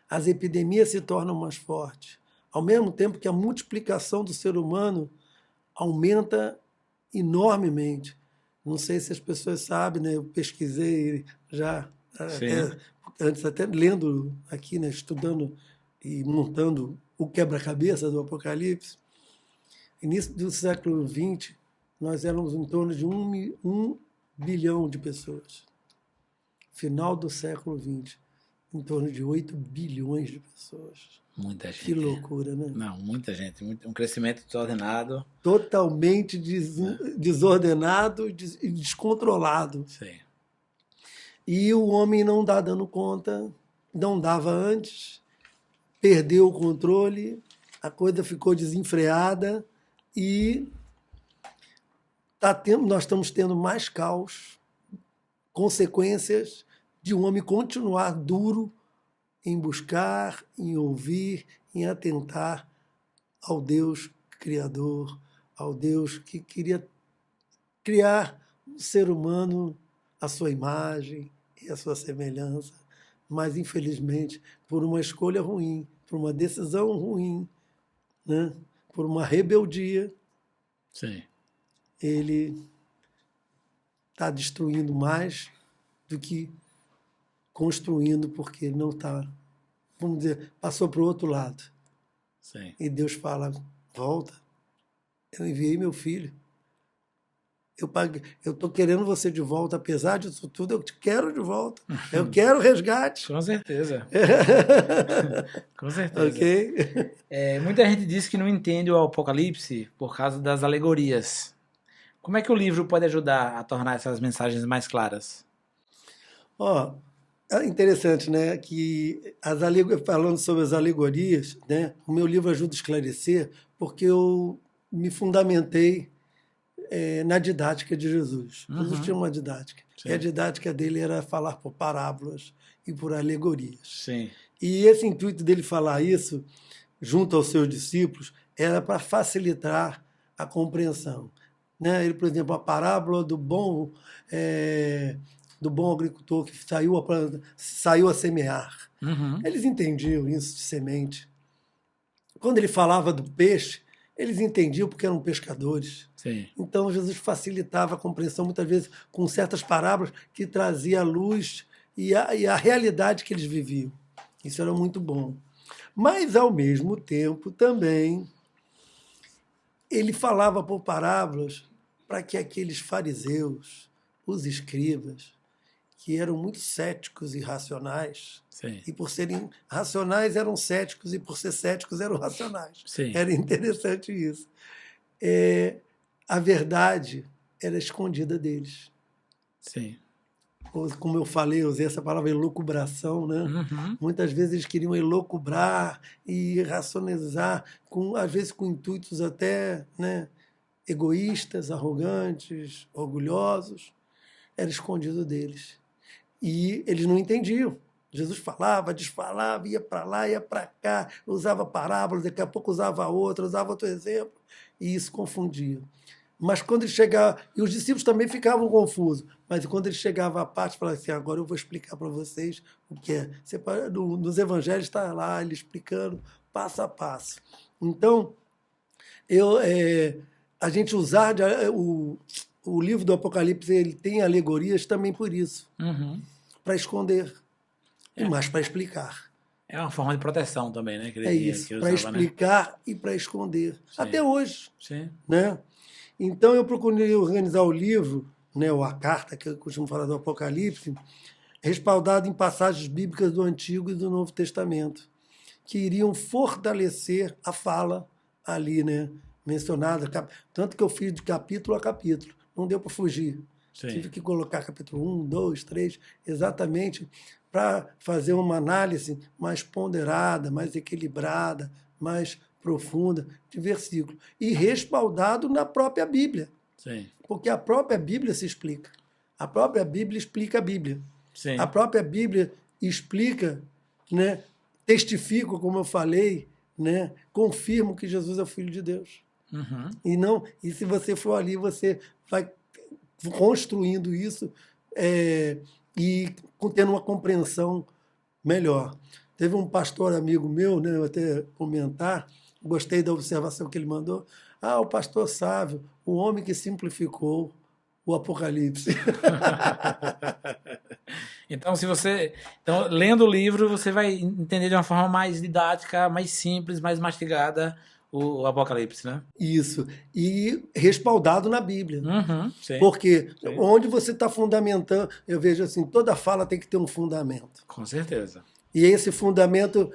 As epidemias se tornam mais fortes. Ao mesmo tempo que a multiplicação do ser humano aumenta enormemente. Não sei se as pessoas sabem, né? Eu pesquisei já, antes até lendo aqui, né? Estudando e montando o quebra-cabeça do Apocalipse. Início do século XX, nós éramos em torno de 1 bilhão de pessoas. Final do século XX, em torno de 8 bilhões de pessoas. Muita gente. Que loucura, né? Não, muita gente. Um crescimento desordenado. Totalmente desordenado e descontrolado. Sim. E o homem não está dando conta, não dava antes, perdeu o controle, a coisa ficou desenfreada e nós estamos tendo mais caos, consequências de um homem continuar duro em buscar, em ouvir, em atentar ao Deus Criador, ao Deus que queria criar um ser humano à sua imagem e à sua semelhança, mas, infelizmente, por uma escolha ruim, por uma decisão ruim, né? Por uma rebeldia, Sim. ele está destruindo mais do que construindo, porque não está, vamos dizer, passou para o outro lado. Sim. E Deus fala, volta, eu enviei meu filho. Eu estou querendo você de volta, apesar disso tudo, eu te quero de volta. Eu quero resgate. Com certeza. Com certeza. Ok? Muita gente diz que não entende o Apocalipse por causa das alegorias. Como é que o livro pode ajudar a tornar essas mensagens mais claras? É interessante, né? Que falando sobre as alegorias, né? O meu livro ajuda a esclarecer, porque eu me fundamentei na didática de Jesus. Jesus tinha uma didática. Sim. E a didática dele era falar por parábolas e por alegorias. Sim. E esse intuito dele falar isso, junto aos seus discípulos, era para facilitar a compreensão. Né? Ele, por exemplo, a parábola do bom agricultor que saiu a semear. Uhum. Eles entendiam isso de semente. Quando ele falava do peixe, eles entendiam porque eram pescadores. Sim. Então, Jesus facilitava a compreensão, muitas vezes, com certas parábolas que trazia a luz e a realidade que eles viviam. Isso era muito bom. Mas, ao mesmo tempo, também, ele falava por parábolas para que aqueles fariseus, os escribas, que eram muito céticos e racionais, sim. E por serem racionais eram céticos, e por ser céticos eram racionais. Sim. Era interessante isso. A verdade era escondida deles. Sim. Como eu falei, eu usei essa palavra elucubração, né? Uhum. Muitas vezes eles queriam elucubrar e racionalizar, às vezes com intuitos até, né, egoístas, arrogantes, orgulhosos. Era escondido deles. E eles não entendiam. Jesus falava, desfalava, ia para lá, ia para cá, usava parábolas, daqui a pouco usava outra, usava outro exemplo, e isso confundia. Mas quando ele chegava, e os discípulos também ficavam confusos, mas quando ele chegava à parte, falava assim, agora eu vou explicar para vocês o que é. Nos evangelhos está lá, ele explicando passo a passo. Então, A gente usar o livro do Apocalipse, ele tem alegorias também por isso, para esconder e mais para explicar. É uma forma de proteção também, né? É isso, para explicar, né? E para esconder. Sim. Até hoje. Sim. Né? Então eu procurei organizar o livro, né, ou a carta, que eu costumo falar do Apocalipse, respaldado em passagens bíblicas do Antigo e do Novo Testamento, que iriam fortalecer a fala ali, né, mencionada. Tanto que eu fiz de capítulo a capítulo. Não deu para fugir. Sim. Tive que colocar capítulo 1, 2, 3, exatamente para fazer uma análise mais ponderada, mais equilibrada, mais profunda de versículo. E respaldado na própria Bíblia. Sim. Porque a própria Bíblia se explica. A própria Bíblia explica a Bíblia. Sim. A própria Bíblia explica, né, testifica, como eu falei, né, confirma que Jesus é o Filho de Deus. E se você for ali, você vai construindo isso e tendo uma compreensão melhor. Teve um pastor amigo meu, né, eu até comentar, gostei da observação que ele mandou. O pastor Sávio, o homem que simplificou o Apocalipse. Então, lendo o livro, você vai entender de uma forma mais didática, mais simples, mais mastigada o Apocalipse, né? Isso. E respaldado na Bíblia. Sim. Porque onde você está fundamentando, eu vejo assim, toda fala tem que ter um fundamento. Com certeza. E esse fundamento,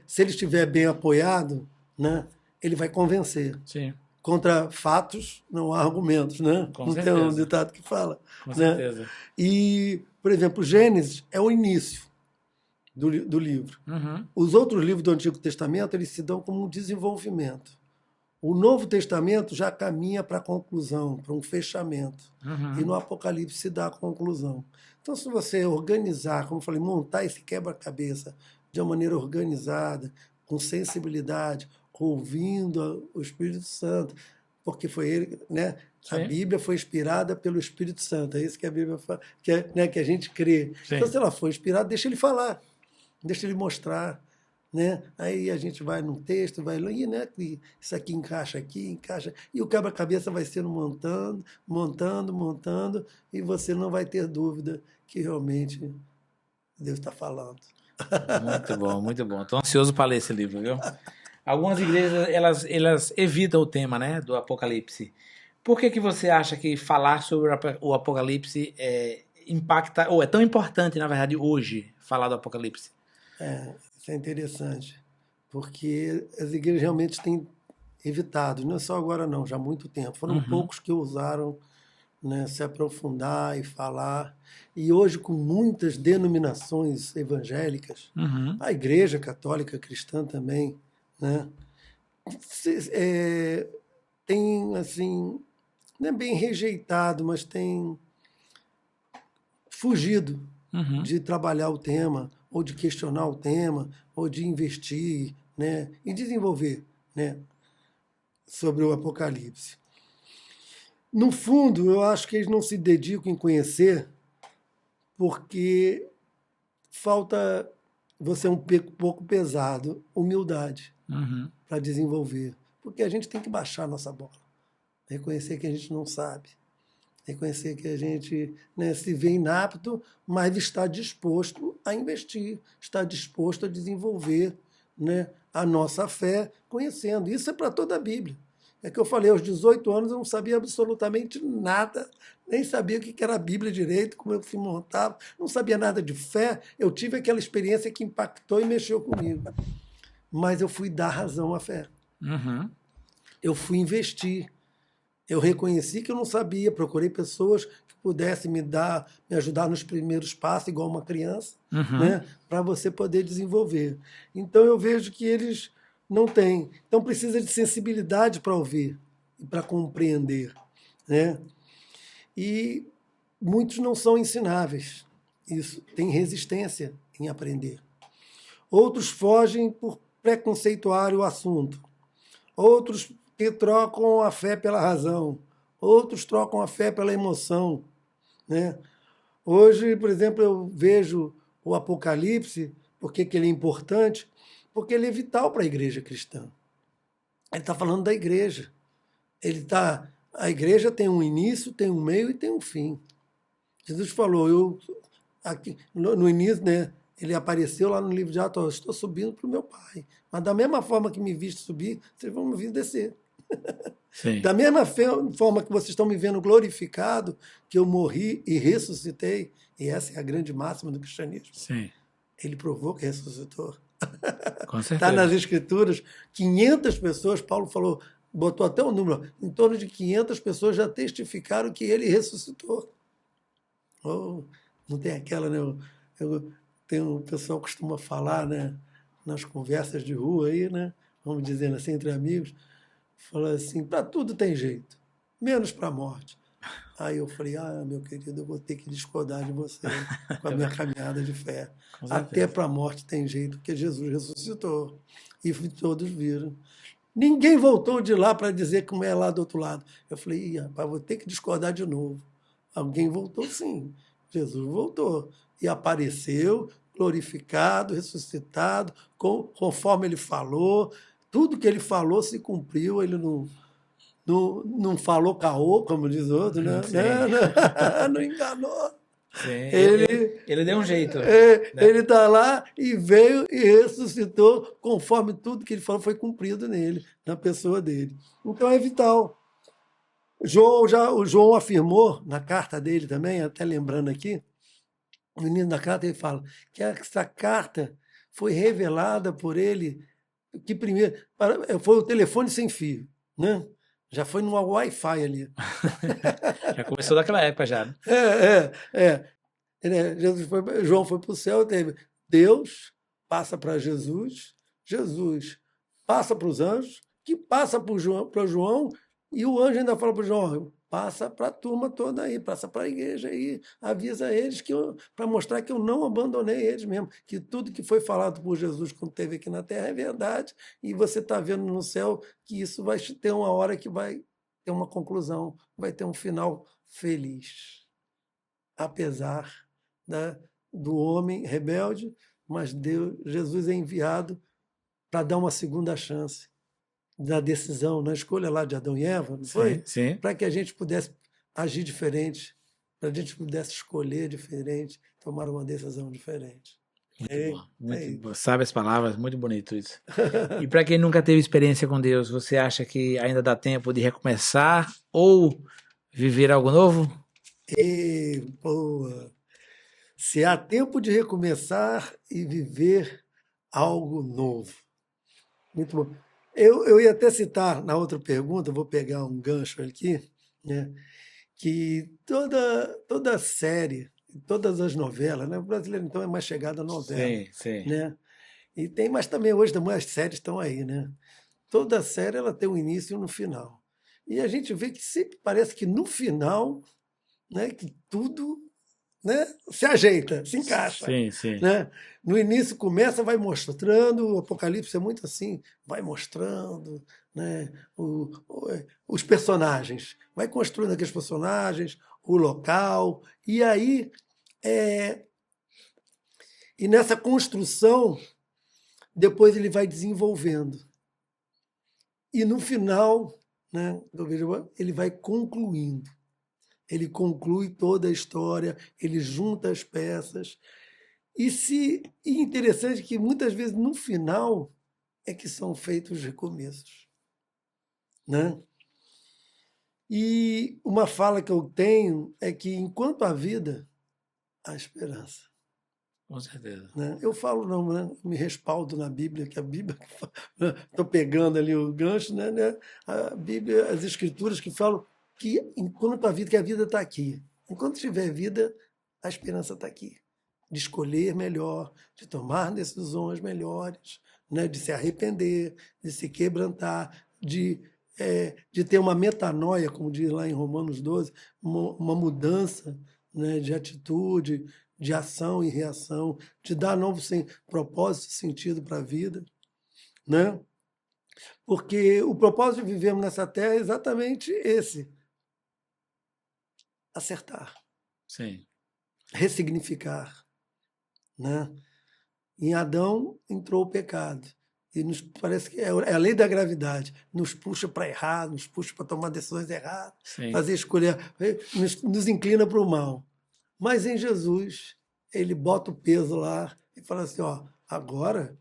se ele estiver bem apoiado, né, ele vai convencer. Sim. Contra fatos não há argumentos, né? Com não certeza. Tem um ditado que fala. Com né? certeza. E, por exemplo, Gênesis é o início do livro. Os outros livros do Antigo Testamento, eles se dão como um desenvolvimento. O Novo Testamento já caminha para a conclusão, para um fechamento. E no Apocalipse se dá a conclusão. Então, se você organizar, como eu falei, montar esse quebra-cabeça de uma maneira organizada, com sensibilidade, ouvindo o Espírito Santo, porque foi ele, né? Sim. A Bíblia foi inspirada pelo Espírito Santo, é isso que a Bíblia fala, que a gente crê. Sim. Então, se ela foi inspirada, deixa ele falar, deixa ele mostrar. Né? Aí a gente vai num texto, vai lá, né? Isso aqui, encaixa, e o quebra-cabeça vai sendo montando, e você não vai ter dúvida que realmente Deus está falando. Muito bom, muito bom. Estou ansioso para ler esse livro, viu? Algumas igrejas, elas evitam o tema, né, do Apocalipse. Por que você acha que falar sobre o Apocalipse impacta, ou é tão importante, na verdade, hoje, falar do Apocalipse? Isso é interessante, porque as igrejas realmente têm evitado, não é só agora não, já há muito tempo. Foram poucos que ousaram, né, se aprofundar e falar. E hoje, com muitas denominações evangélicas, a Igreja Católica Cristã também, né, tem, assim, não é bem rejeitado, mas tem fugido de trabalhar o tema, ou de questionar o tema, ou de investir, né, e desenvolver, né, sobre o Apocalipse. No fundo, eu acho que eles não se dedicam em conhecer porque falta você um pouco pesado, humildade para desenvolver. Porque a gente tem que baixar a nossa bola, reconhecer que a gente não sabe, reconhecer que a gente, né, se vê inapto, mas está disposto a investir, está disposto a desenvolver, né, a nossa fé conhecendo. Isso é para toda a Bíblia. É que eu falei, aos 18 anos eu não sabia absolutamente nada, nem sabia o que era a Bíblia direito, como eu se montava, não sabia nada de fé. Eu tive aquela experiência que impactou e mexeu comigo. Mas eu fui dar razão à fé. Eu fui investir. Eu reconheci que eu não sabia, procurei pessoas que pudessem me ajudar nos primeiros passos, igual uma criança, né, para você poder desenvolver. Então eu vejo que eles não têm. Então precisa de sensibilidade para ouvir e para compreender, né? E muitos não são ensináveis. Isso tem resistência em aprender. Outros fogem por preconceituar o assunto. Outros que trocam a fé pela razão. Outros trocam a fé pela emoção, né? Hoje, por exemplo, eu vejo o Apocalipse, por que ele é importante? Porque ele é vital para a igreja cristã. Ele está falando da igreja. A igreja tem um início, tem um meio e tem um fim. Jesus falou, aqui, no início, né, ele apareceu lá no livro de Atos, eu estou subindo para o meu Pai. Mas da mesma forma que me viste subir, vocês vão me vir descer. Sim. Da mesma forma que vocês estão me vendo glorificado, que eu morri e ressuscitei, e essa é a grande máxima do cristianismo. Sim. Ele provou que ressuscitou. Com certeza. Está nas Escrituras, 500 pessoas, Paulo falou, botou até o número, em torno de 500 pessoas já testificaram que ele ressuscitou. Oh, não tem aquela, né? O pessoal costuma falar, né, nas conversas de rua aí, né? Vamos dizendo assim, entre amigos, fala assim, para tudo tem jeito, menos para a morte. Aí eu falei, meu querido, eu vou ter que discordar de você com a minha caminhada de fé. Até para a morte tem jeito, porque Jesus ressuscitou. E todos viram. Ninguém voltou de lá para dizer como é lá do outro lado. Eu falei, rapaz, vou ter que discordar de novo. Alguém voltou sim. Jesus voltou. E apareceu, glorificado, ressuscitado, conforme ele falou. Tudo que ele falou se cumpriu, ele não falou caô, como diz outro, né? Não enganou. Sim, ele deu um jeito. Né? Ele está lá e veio e ressuscitou, conforme tudo que ele falou foi cumprido nele, na pessoa dele. Então é vital. O João afirmou na carta dele também, até lembrando aqui, no início da carta ele fala que essa carta foi revelada por ele, que primeiro foi o telefone sem fio, né? Já foi numa Wi-Fi ali. Já começou daquela época já. Né? João foi para o céu, teve Deus passa para Jesus, Jesus passa para os anjos, que passa para João, e o anjo ainda fala para João, passa para a turma toda aí, passa para a igreja aí, avisa eles para mostrar que eu não abandonei eles mesmo, que tudo que foi falado por Jesus quando esteve aqui na terra é verdade, e você está vendo no céu que isso vai ter uma hora que vai ter uma conclusão, vai ter um final feliz. Apesar, né, do homem rebelde, mas Jesus é enviado para dar uma segunda chance na decisão, na escolha lá de Adão e Eva, não foi? Sim. Para que a gente pudesse agir diferente, para a gente pudesse escolher diferente, tomar uma decisão diferente. Muito bom. Muito bom. Sabe as palavras? Muito bonito isso. E para quem nunca teve experiência com Deus, você acha que ainda dá tempo de recomeçar ou viver algo novo? Boa! Se há tempo de recomeçar e viver algo novo. Muito bom. Eu ia até citar na outra pergunta, vou pegar um gancho aqui, né, que toda série, todas as novelas, né, o brasileiro então é mais chegado à novela, Sim. né? Mas também hoje as séries estão aí, né? Toda série ela tem um início e um final. E a gente vê que sempre parece que no final, né, que tudo, né, se ajeita, se encaixa. Sim. Né? No início começa, vai mostrando, o Apocalipse é muito assim, vai mostrando, né, os personagens, vai construindo aqueles personagens, o local, e aí, e nessa construção, depois ele vai desenvolvendo. E no final, né, ele vai concluindo. Ele conclui toda a história, ele junta as peças. E interessante que muitas vezes no final é que são feitos os recomeços. Né? E uma fala que eu tenho é que enquanto há vida, há esperança. Com certeza. Né? Eu falo, não, né? Me respaldo na Bíblia, que a Bíblia, estou pegando ali o gancho, né? A Bíblia, as Escrituras que falam que enquanto há vida, que a vida está aqui. Enquanto tiver vida, a esperança está aqui. De escolher melhor, de tomar decisões melhores, né? De se arrepender, de se quebrantar, de ter uma metanoia, como diz lá em Romanos 12, uma mudança, né, de atitude, de ação e reação, de dar novo propósito e sentido para a vida. Né? Porque o propósito de vivermos nessa terra é exatamente esse: acertar. Sim. Ressignificar. Né? Em Adão entrou o pecado. E parece que é a lei da gravidade. Nos puxa para errar, nos puxa para tomar decisões erradas, Sim. fazer escolher, nos inclina para o mal. Mas em Jesus, ele bota o peso lá e fala assim, ó, agora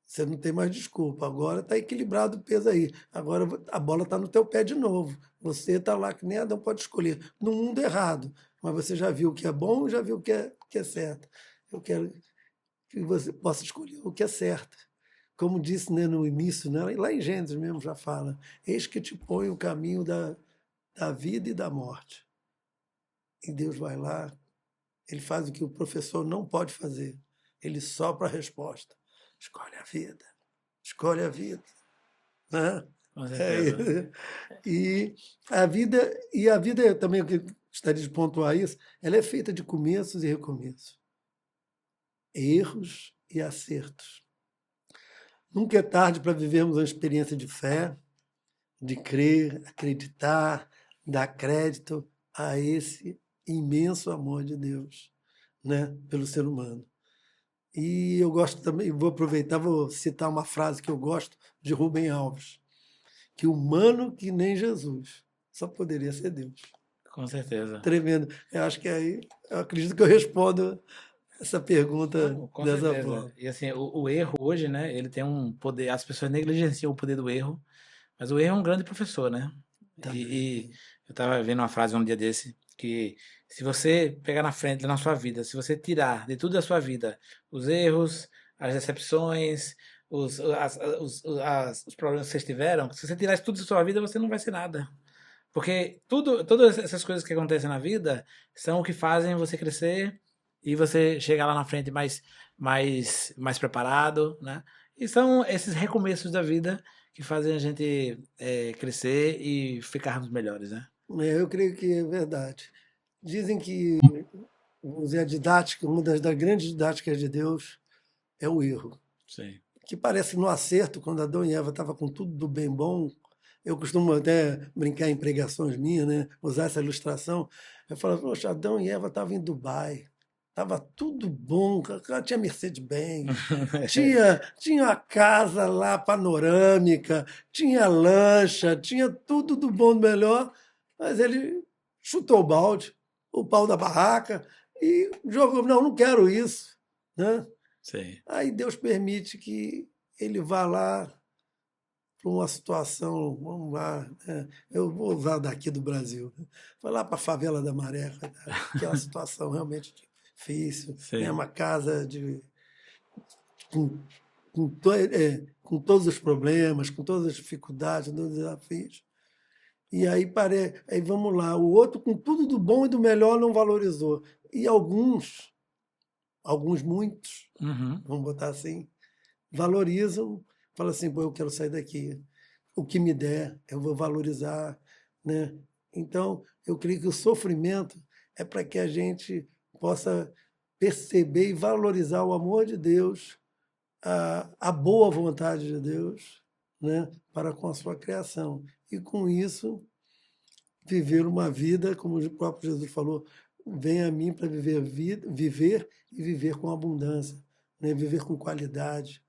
você não tem mais desculpa, agora está equilibrado o peso aí, agora a bola está no teu pé de novo. Você está lá que nem Adão pode escolher, no mundo errado, mas você já viu o que é bom, já viu o que é certo. Eu quero que você possa escolher o que é certo. Como disse, né, no início, né, lá em Gênesis mesmo já fala, eis que te põe o caminho da vida e da morte. E Deus vai lá, ele faz o que o professor não pode fazer, ele sopra a resposta. Escolhe a vida, escolhe a vida. Né? Com certeza. E a vida também, eu gostaria de pontuar isso, ela é feita de começos e recomeços, erros e acertos. Nunca é tarde para vivermos uma experiência de fé, de crer, acreditar, dar crédito a esse imenso amor de Deus, né, pelo ser humano. E eu gosto também, vou aproveitar, vou citar uma frase que eu gosto de Rubem Alves, que humano que nem Jesus só poderia ser Deus. Com certeza. Tremendo. Eu acho que aí, eu acredito que eu respondo essa pergunta Com dessa certeza. forma. E assim, o erro hoje, né, ele tem um poder, as pessoas negligenciam o poder do erro, mas o erro é um grande professor, né? E eu estava vendo uma frase um dia desse, que se você pegar na frente na sua vida, se você tirar de tudo da sua vida os erros, as decepções, os problemas que vocês tiveram, se você tirar isso tudo da sua vida, você não vai ser nada. Porque todas essas coisas que acontecem na vida são o que fazem você crescer e você chegar lá na frente mais preparado, né? E são esses recomeços da vida que fazem a gente crescer e ficarmos melhores, né? Eu creio que é verdade. Dizem que, vamos dizer, a didática, uma das grandes didáticas de Deus é o erro. Sim. Que parece no acerto, quando Adão e Eva estavam com tudo do bem bom. Eu costumo até brincar em pregações minhas, né? Usar essa ilustração. Eu falo, poxa, Adão e Eva estavam em Dubai. Estava tudo bom, tinha Mercedes-Benz, tinha a casa lá panorâmica, tinha lancha, tinha tudo do bom do melhor, mas ele chutou o balde, o pau da barraca e jogou, não quero isso. Né? Sim. Aí Deus permite que ele vá lá para uma situação, vamos lá, né? Eu vou usar daqui do Brasil, né? Vai lá para a favela da Maré, que é uma situação realmente difícil, é uma casa com todos os problemas, com todas as dificuldades, todos os desafios. E aí vamos lá, o outro com tudo do bom e do melhor não valorizou. E alguns muitos, vamos botar assim, valorizam, falam assim, pô, eu quero sair daqui. O que me der, eu vou valorizar. Né? Então, eu creio que o sofrimento é para que a gente possa perceber e valorizar o amor de Deus, a boa vontade de Deus, né, para com a sua criação. E com isso, viver uma vida, como o próprio Jesus falou, venha a mim para viver e viver com abundância, né, viver com qualidade.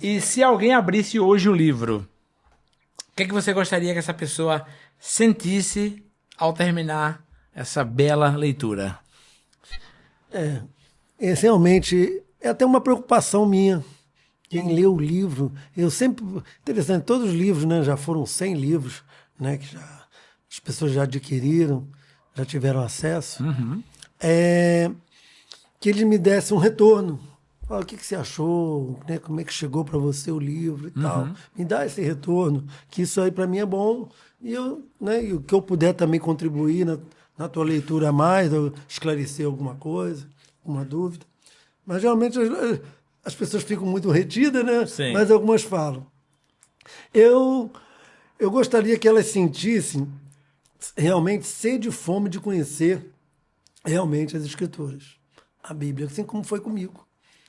E se alguém abrisse hoje o livro, o que você gostaria que essa pessoa sentisse ao terminar essa bela leitura? Realmente é até uma preocupação minha. Quem lê o livro, eu sempre... Interessante, todos os livros, né, já foram 100 livros, né, que as pessoas já adquiriram, já tiveram acesso, que eles me dessem um retorno. O que você achou, né, como é que chegou para você o livro e tal. Me dá esse retorno, que isso aí para mim é bom. E e o que eu puder também contribuir na tua leitura a mais, ou esclarecer alguma coisa, alguma dúvida. Mas geralmente as pessoas ficam muito retidas, né? Sim. Mas algumas falam. Eu gostaria que elas sentissem realmente sede e fome de conhecer realmente as Escrituras, a Bíblia, assim como foi comigo.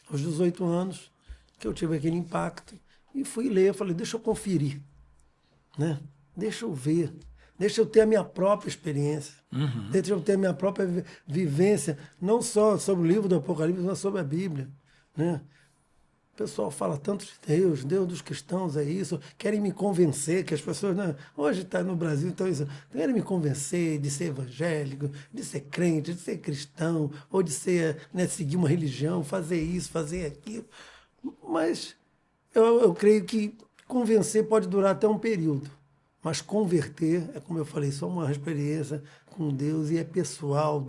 Aos 18 anos, que eu tive aquele impacto, e fui ler, falei, deixa eu conferir, né? Deixa eu ver, deixa eu ter a minha própria experiência, deixa eu ter a minha própria vivência, não só sobre o livro do Apocalipse, mas sobre a Bíblia, né? pessoal fala tanto de Deus, Deus dos cristãos é isso, querem me convencer, que as pessoas, né, hoje está no Brasil, então isso, querem me convencer de ser evangélico, de ser crente, de ser cristão, ou de ser, né, seguir uma religião, fazer isso, fazer aquilo. Mas eu creio que convencer pode durar até um período. Mas converter, é como eu falei, só uma experiência com Deus e é pessoal,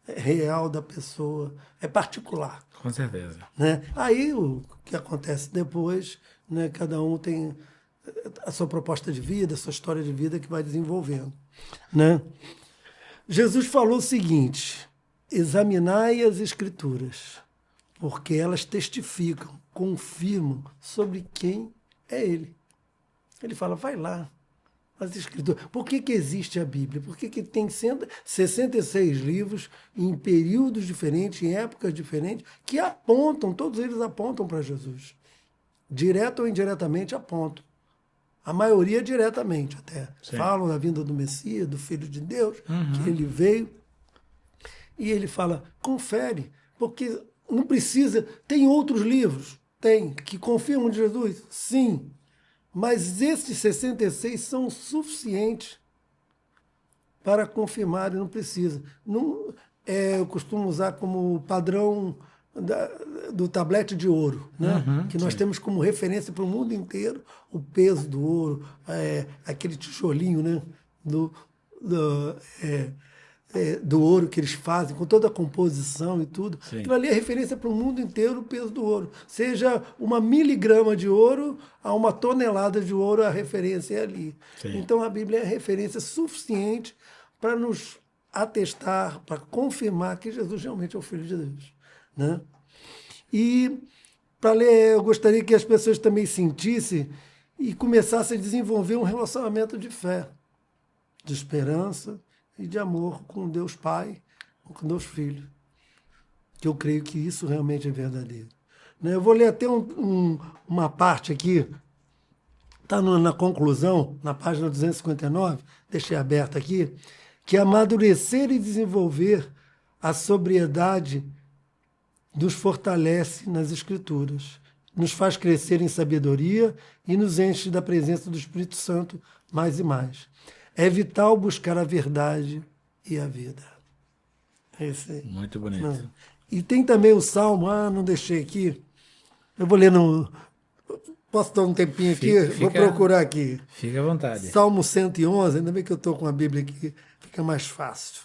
é real da pessoa, é particular. Com certeza. Né? Aí o que acontece depois, né, cada um tem a sua proposta de vida, a sua história de vida que vai desenvolvendo. Né? Jesus falou o seguinte: examinai as Escrituras, porque elas testificam, confirmam sobre quem é Ele. Ele fala, vai lá. As Escrituras. Por que existe a Bíblia? Por que tem 66 livros em períodos diferentes, em épocas diferentes, que apontam, todos eles apontam para Jesus. Direto ou indiretamente apontam. A maioria diretamente até. Sim. Falam da vinda do Messias, do Filho de Deus, que ele veio. E ele fala, confere, porque não precisa... Tem outros livros? Tem. Que confirmam de Jesus? Sim. Mas esses 66 são suficientes para confirmar e não precisa. Não, eu costumo usar como padrão do tablete de ouro, né? Que nós temos como referência para o mundo inteiro o peso do ouro, aquele tijolinho, né? Do ouro que eles fazem, com toda a composição e tudo. Sim. Aquilo ali é referência para o mundo inteiro, o peso do ouro. Seja 1 miligrama de ouro a 1 tonelada de ouro, a referência é ali. Sim. Então a Bíblia é referência suficiente para nos atestar, para confirmar que Jesus realmente é o Filho de Deus. Né? E para ler, eu gostaria que as pessoas também sentissem e começassem a desenvolver um relacionamento de fé, de esperança e de amor com Deus Pai, com Deus Filho. Que eu creio que isso realmente é verdadeiro. Eu vou ler até uma parte aqui, está na conclusão, na página 259, deixei aberta aqui, que amadurecer e desenvolver a sobriedade nos fortalece nas Escrituras, nos faz crescer em sabedoria e nos enche da presença do Espírito Santo mais e mais. É vital buscar a verdade e a vida. Esse, muito bonito. Não. E tem também o Salmo, não deixei aqui. Eu vou ler no... Posso dar um tempinho aqui? Vou procurar aqui. Fica à vontade. Salmo 111, ainda bem que eu estou com a Bíblia aqui, fica mais fácil.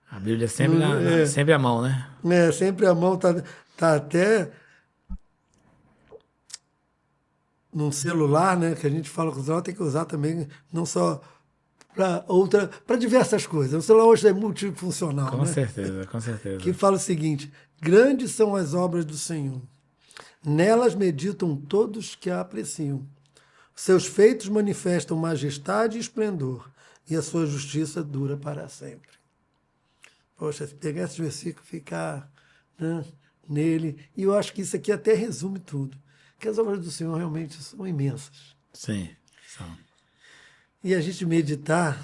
A Bíblia é sempre, sempre à mão, né? Sempre à mão, tá até... num celular, né, que a gente fala que o celular tem que usar também, não só para diversas coisas. O celular hoje é multifuncional. Com certeza, com certeza. Que fala o seguinte: grandes são as obras do Senhor, nelas meditam todos que a apreciam. Seus feitos manifestam majestade e esplendor, e a sua justiça dura para sempre. Poxa, se pegar esse versículo e ficar, né, nele, e eu acho que isso aqui até resume tudo. Que as obras do Senhor realmente são imensas. Sim, são. E a gente meditar,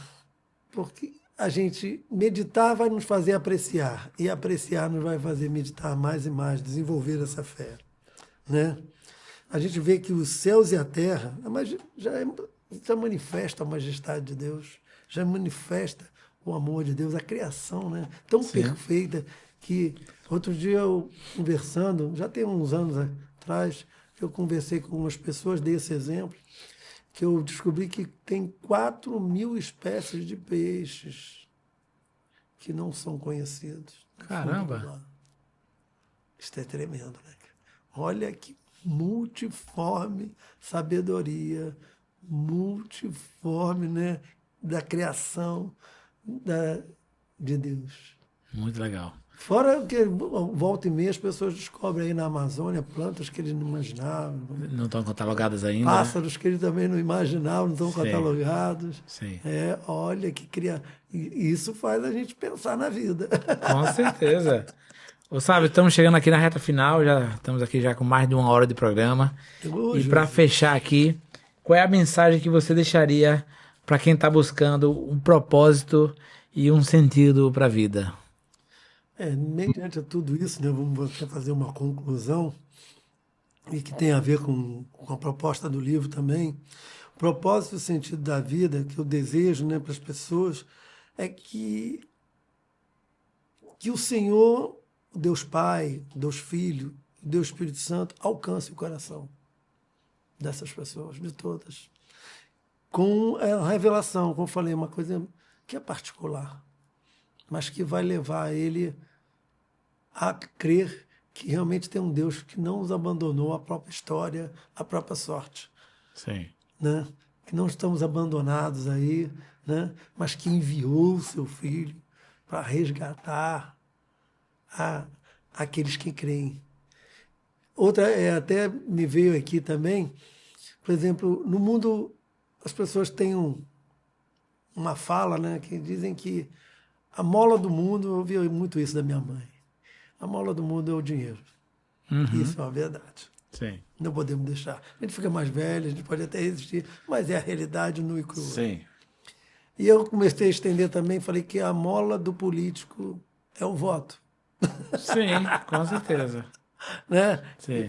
porque a gente meditar vai nos fazer apreciar, e apreciar nos vai fazer meditar mais e mais, desenvolver essa fé. Né? A gente vê que os céus e a terra já manifesta a majestade de Deus, já manifesta o amor de Deus, a criação, né? Tão Sim. perfeita que outro dia eu conversando, já tem uns anos atrás, eu conversei com umas pessoas, dei esse exemplo, que eu descobri que tem 4.000 espécies de peixes que não são conhecidos. Caramba! Isso é tremendo, né? Olha que multiforme sabedoria, multiforme, né, da criação de Deus. Muito legal. Fora que volta e meia as pessoas descobrem aí na Amazônia plantas que eles não imaginavam. Não estão catalogadas ainda. Pássaros que eles também não imaginavam, não estão catalogados. Sim. Olha que isso faz a gente pensar na vida. Com certeza. Sabe, estamos chegando aqui na reta final, já estamos aqui já com mais de 1 hora de programa. E para fechar aqui, qual é a mensagem que você deixaria para quem está buscando um propósito e um sentido para a vida? Mediante tudo isso, né, vamos fazer uma conclusão. e que tem a ver com a proposta do livro também. O propósito e o sentido da vida que eu desejo, né, para as pessoas é que o Senhor, o Deus Pai, o Deus Filho, o Deus Espírito Santo, alcance o coração dessas pessoas, de todas. Com a revelação, como eu falei, uma coisa que é particular, mas que vai levar ele a crer que realmente tem um Deus que não nos abandonou a própria história, a própria sorte. Sim. Né? Que não estamos abandonados aí, né? Mas que enviou o seu Filho para resgatar aqueles que creem. Outra, até me veio aqui também, por exemplo, no mundo as pessoas têm uma fala, né, que dizem que a mola do mundo, eu ouvi muito isso da minha mãe, a mola do mundo é o dinheiro. Uhum. Isso é uma verdade. Sim. Não podemos deixar. A gente fica mais velho, a gente pode até resistir, mas é a realidade nua e crua. Sim. E eu comecei a estender também, falei que a mola do político é o voto. Sim, com certeza. Né? Sim.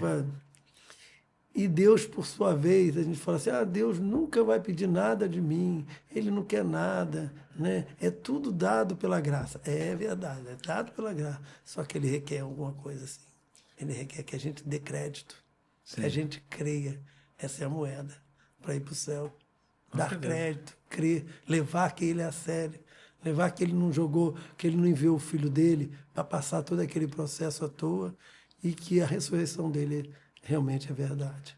E Deus, por sua vez, a gente fala assim, Deus nunca vai pedir nada de mim, Ele não quer nada, né? É tudo dado pela graça. É verdade, é dado pela graça. Só que Ele requer alguma coisa assim. Ele requer que a gente dê crédito, que a gente creia. Essa é a moeda para ir para o céu. Dar crédito, crer, levar que Ele é a sério, levar que Ele não jogou, que Ele não enviou o Filho dele para passar todo aquele processo à toa e que a ressurreição dele realmente é verdade.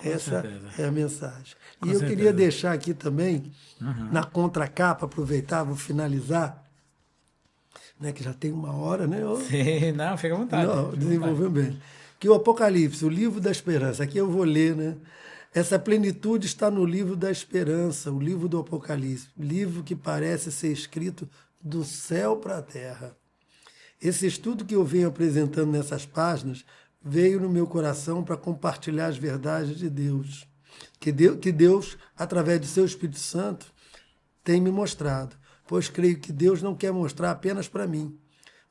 Essa é a mensagem. E eu queria deixar aqui também, na contracapa, aproveitar, vou finalizar, né, que já tem 1 hora, né? Sim, não, fica à vontade. Desenvolveu bem. Que o Apocalipse, o livro da esperança, aqui eu vou ler, né? Essa plenitude está no livro da esperança, o livro do Apocalipse, livro que parece ser escrito do céu para a terra. Esse estudo que eu venho apresentando nessas páginas veio no meu coração para compartilhar as verdades de Deus, que Deus, através de seu Espírito Santo, tem me mostrado, pois creio que Deus não quer mostrar apenas para mim,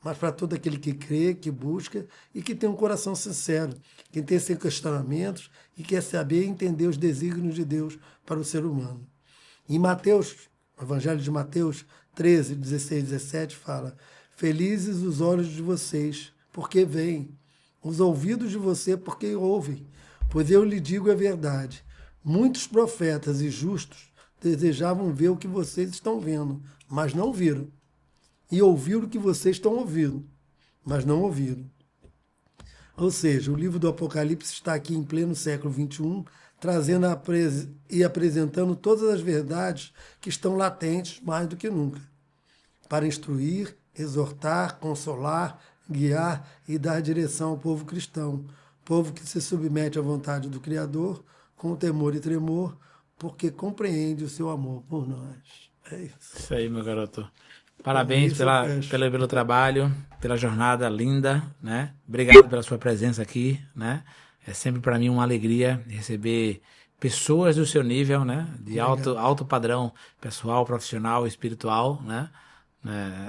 mas para todo aquele que crê, que busca e que tem um coração sincero, que tem seus questionamentos e quer saber e entender os desígnios de Deus para o ser humano. Em Mateus, o Evangelho de Mateus 13, 16, 17, fala: felizes os olhos de vocês, porque veem, os ouvidos de você, porque ouvem. Pois eu lhe digo a verdade, muitos profetas e justos desejavam ver o que vocês estão vendo, mas não viram. E ouviram o que vocês estão ouvindo, mas não ouviram. Ou seja, o livro do Apocalipse está aqui em pleno século XXI, trazendo e apresentando todas as verdades que estão latentes mais do que nunca, para instruir, exortar, consolar, guiar e dar direção ao povo cristão, povo que se submete à vontade do Criador com temor e tremor, porque compreende o seu amor por nós. É isso. Isso aí, meu garoto. Parabéns pelo trabalho, pela jornada linda, né? Obrigado pela sua presença aqui, né? É sempre para mim uma alegria receber pessoas do seu nível, né? De alto padrão pessoal, profissional, espiritual, né?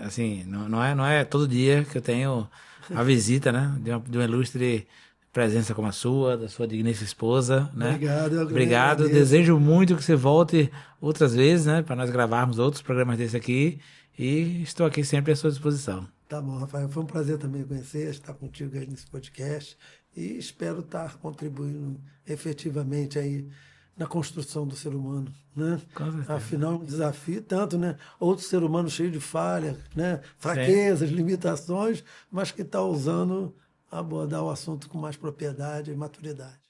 Assim, não é todo dia que eu tenho a visita, né? De uma ilustre presença como a sua, da sua digníssima esposa, né? Obrigado. Desejo muito que você volte outras vezes, né? Para nós gravarmos outros programas desse aqui. E estou aqui sempre à sua disposição. Tá bom, Rafael. Foi um prazer também conhecer, estar contigo aí nesse podcast. E espero estar contribuindo efetivamente aí na construção do ser humano, né? Afinal, um desafio tanto, né? Outro ser humano cheio de falha, né? Fraquezas, limitações, mas que está ousando abordar o assunto com mais propriedade e maturidade.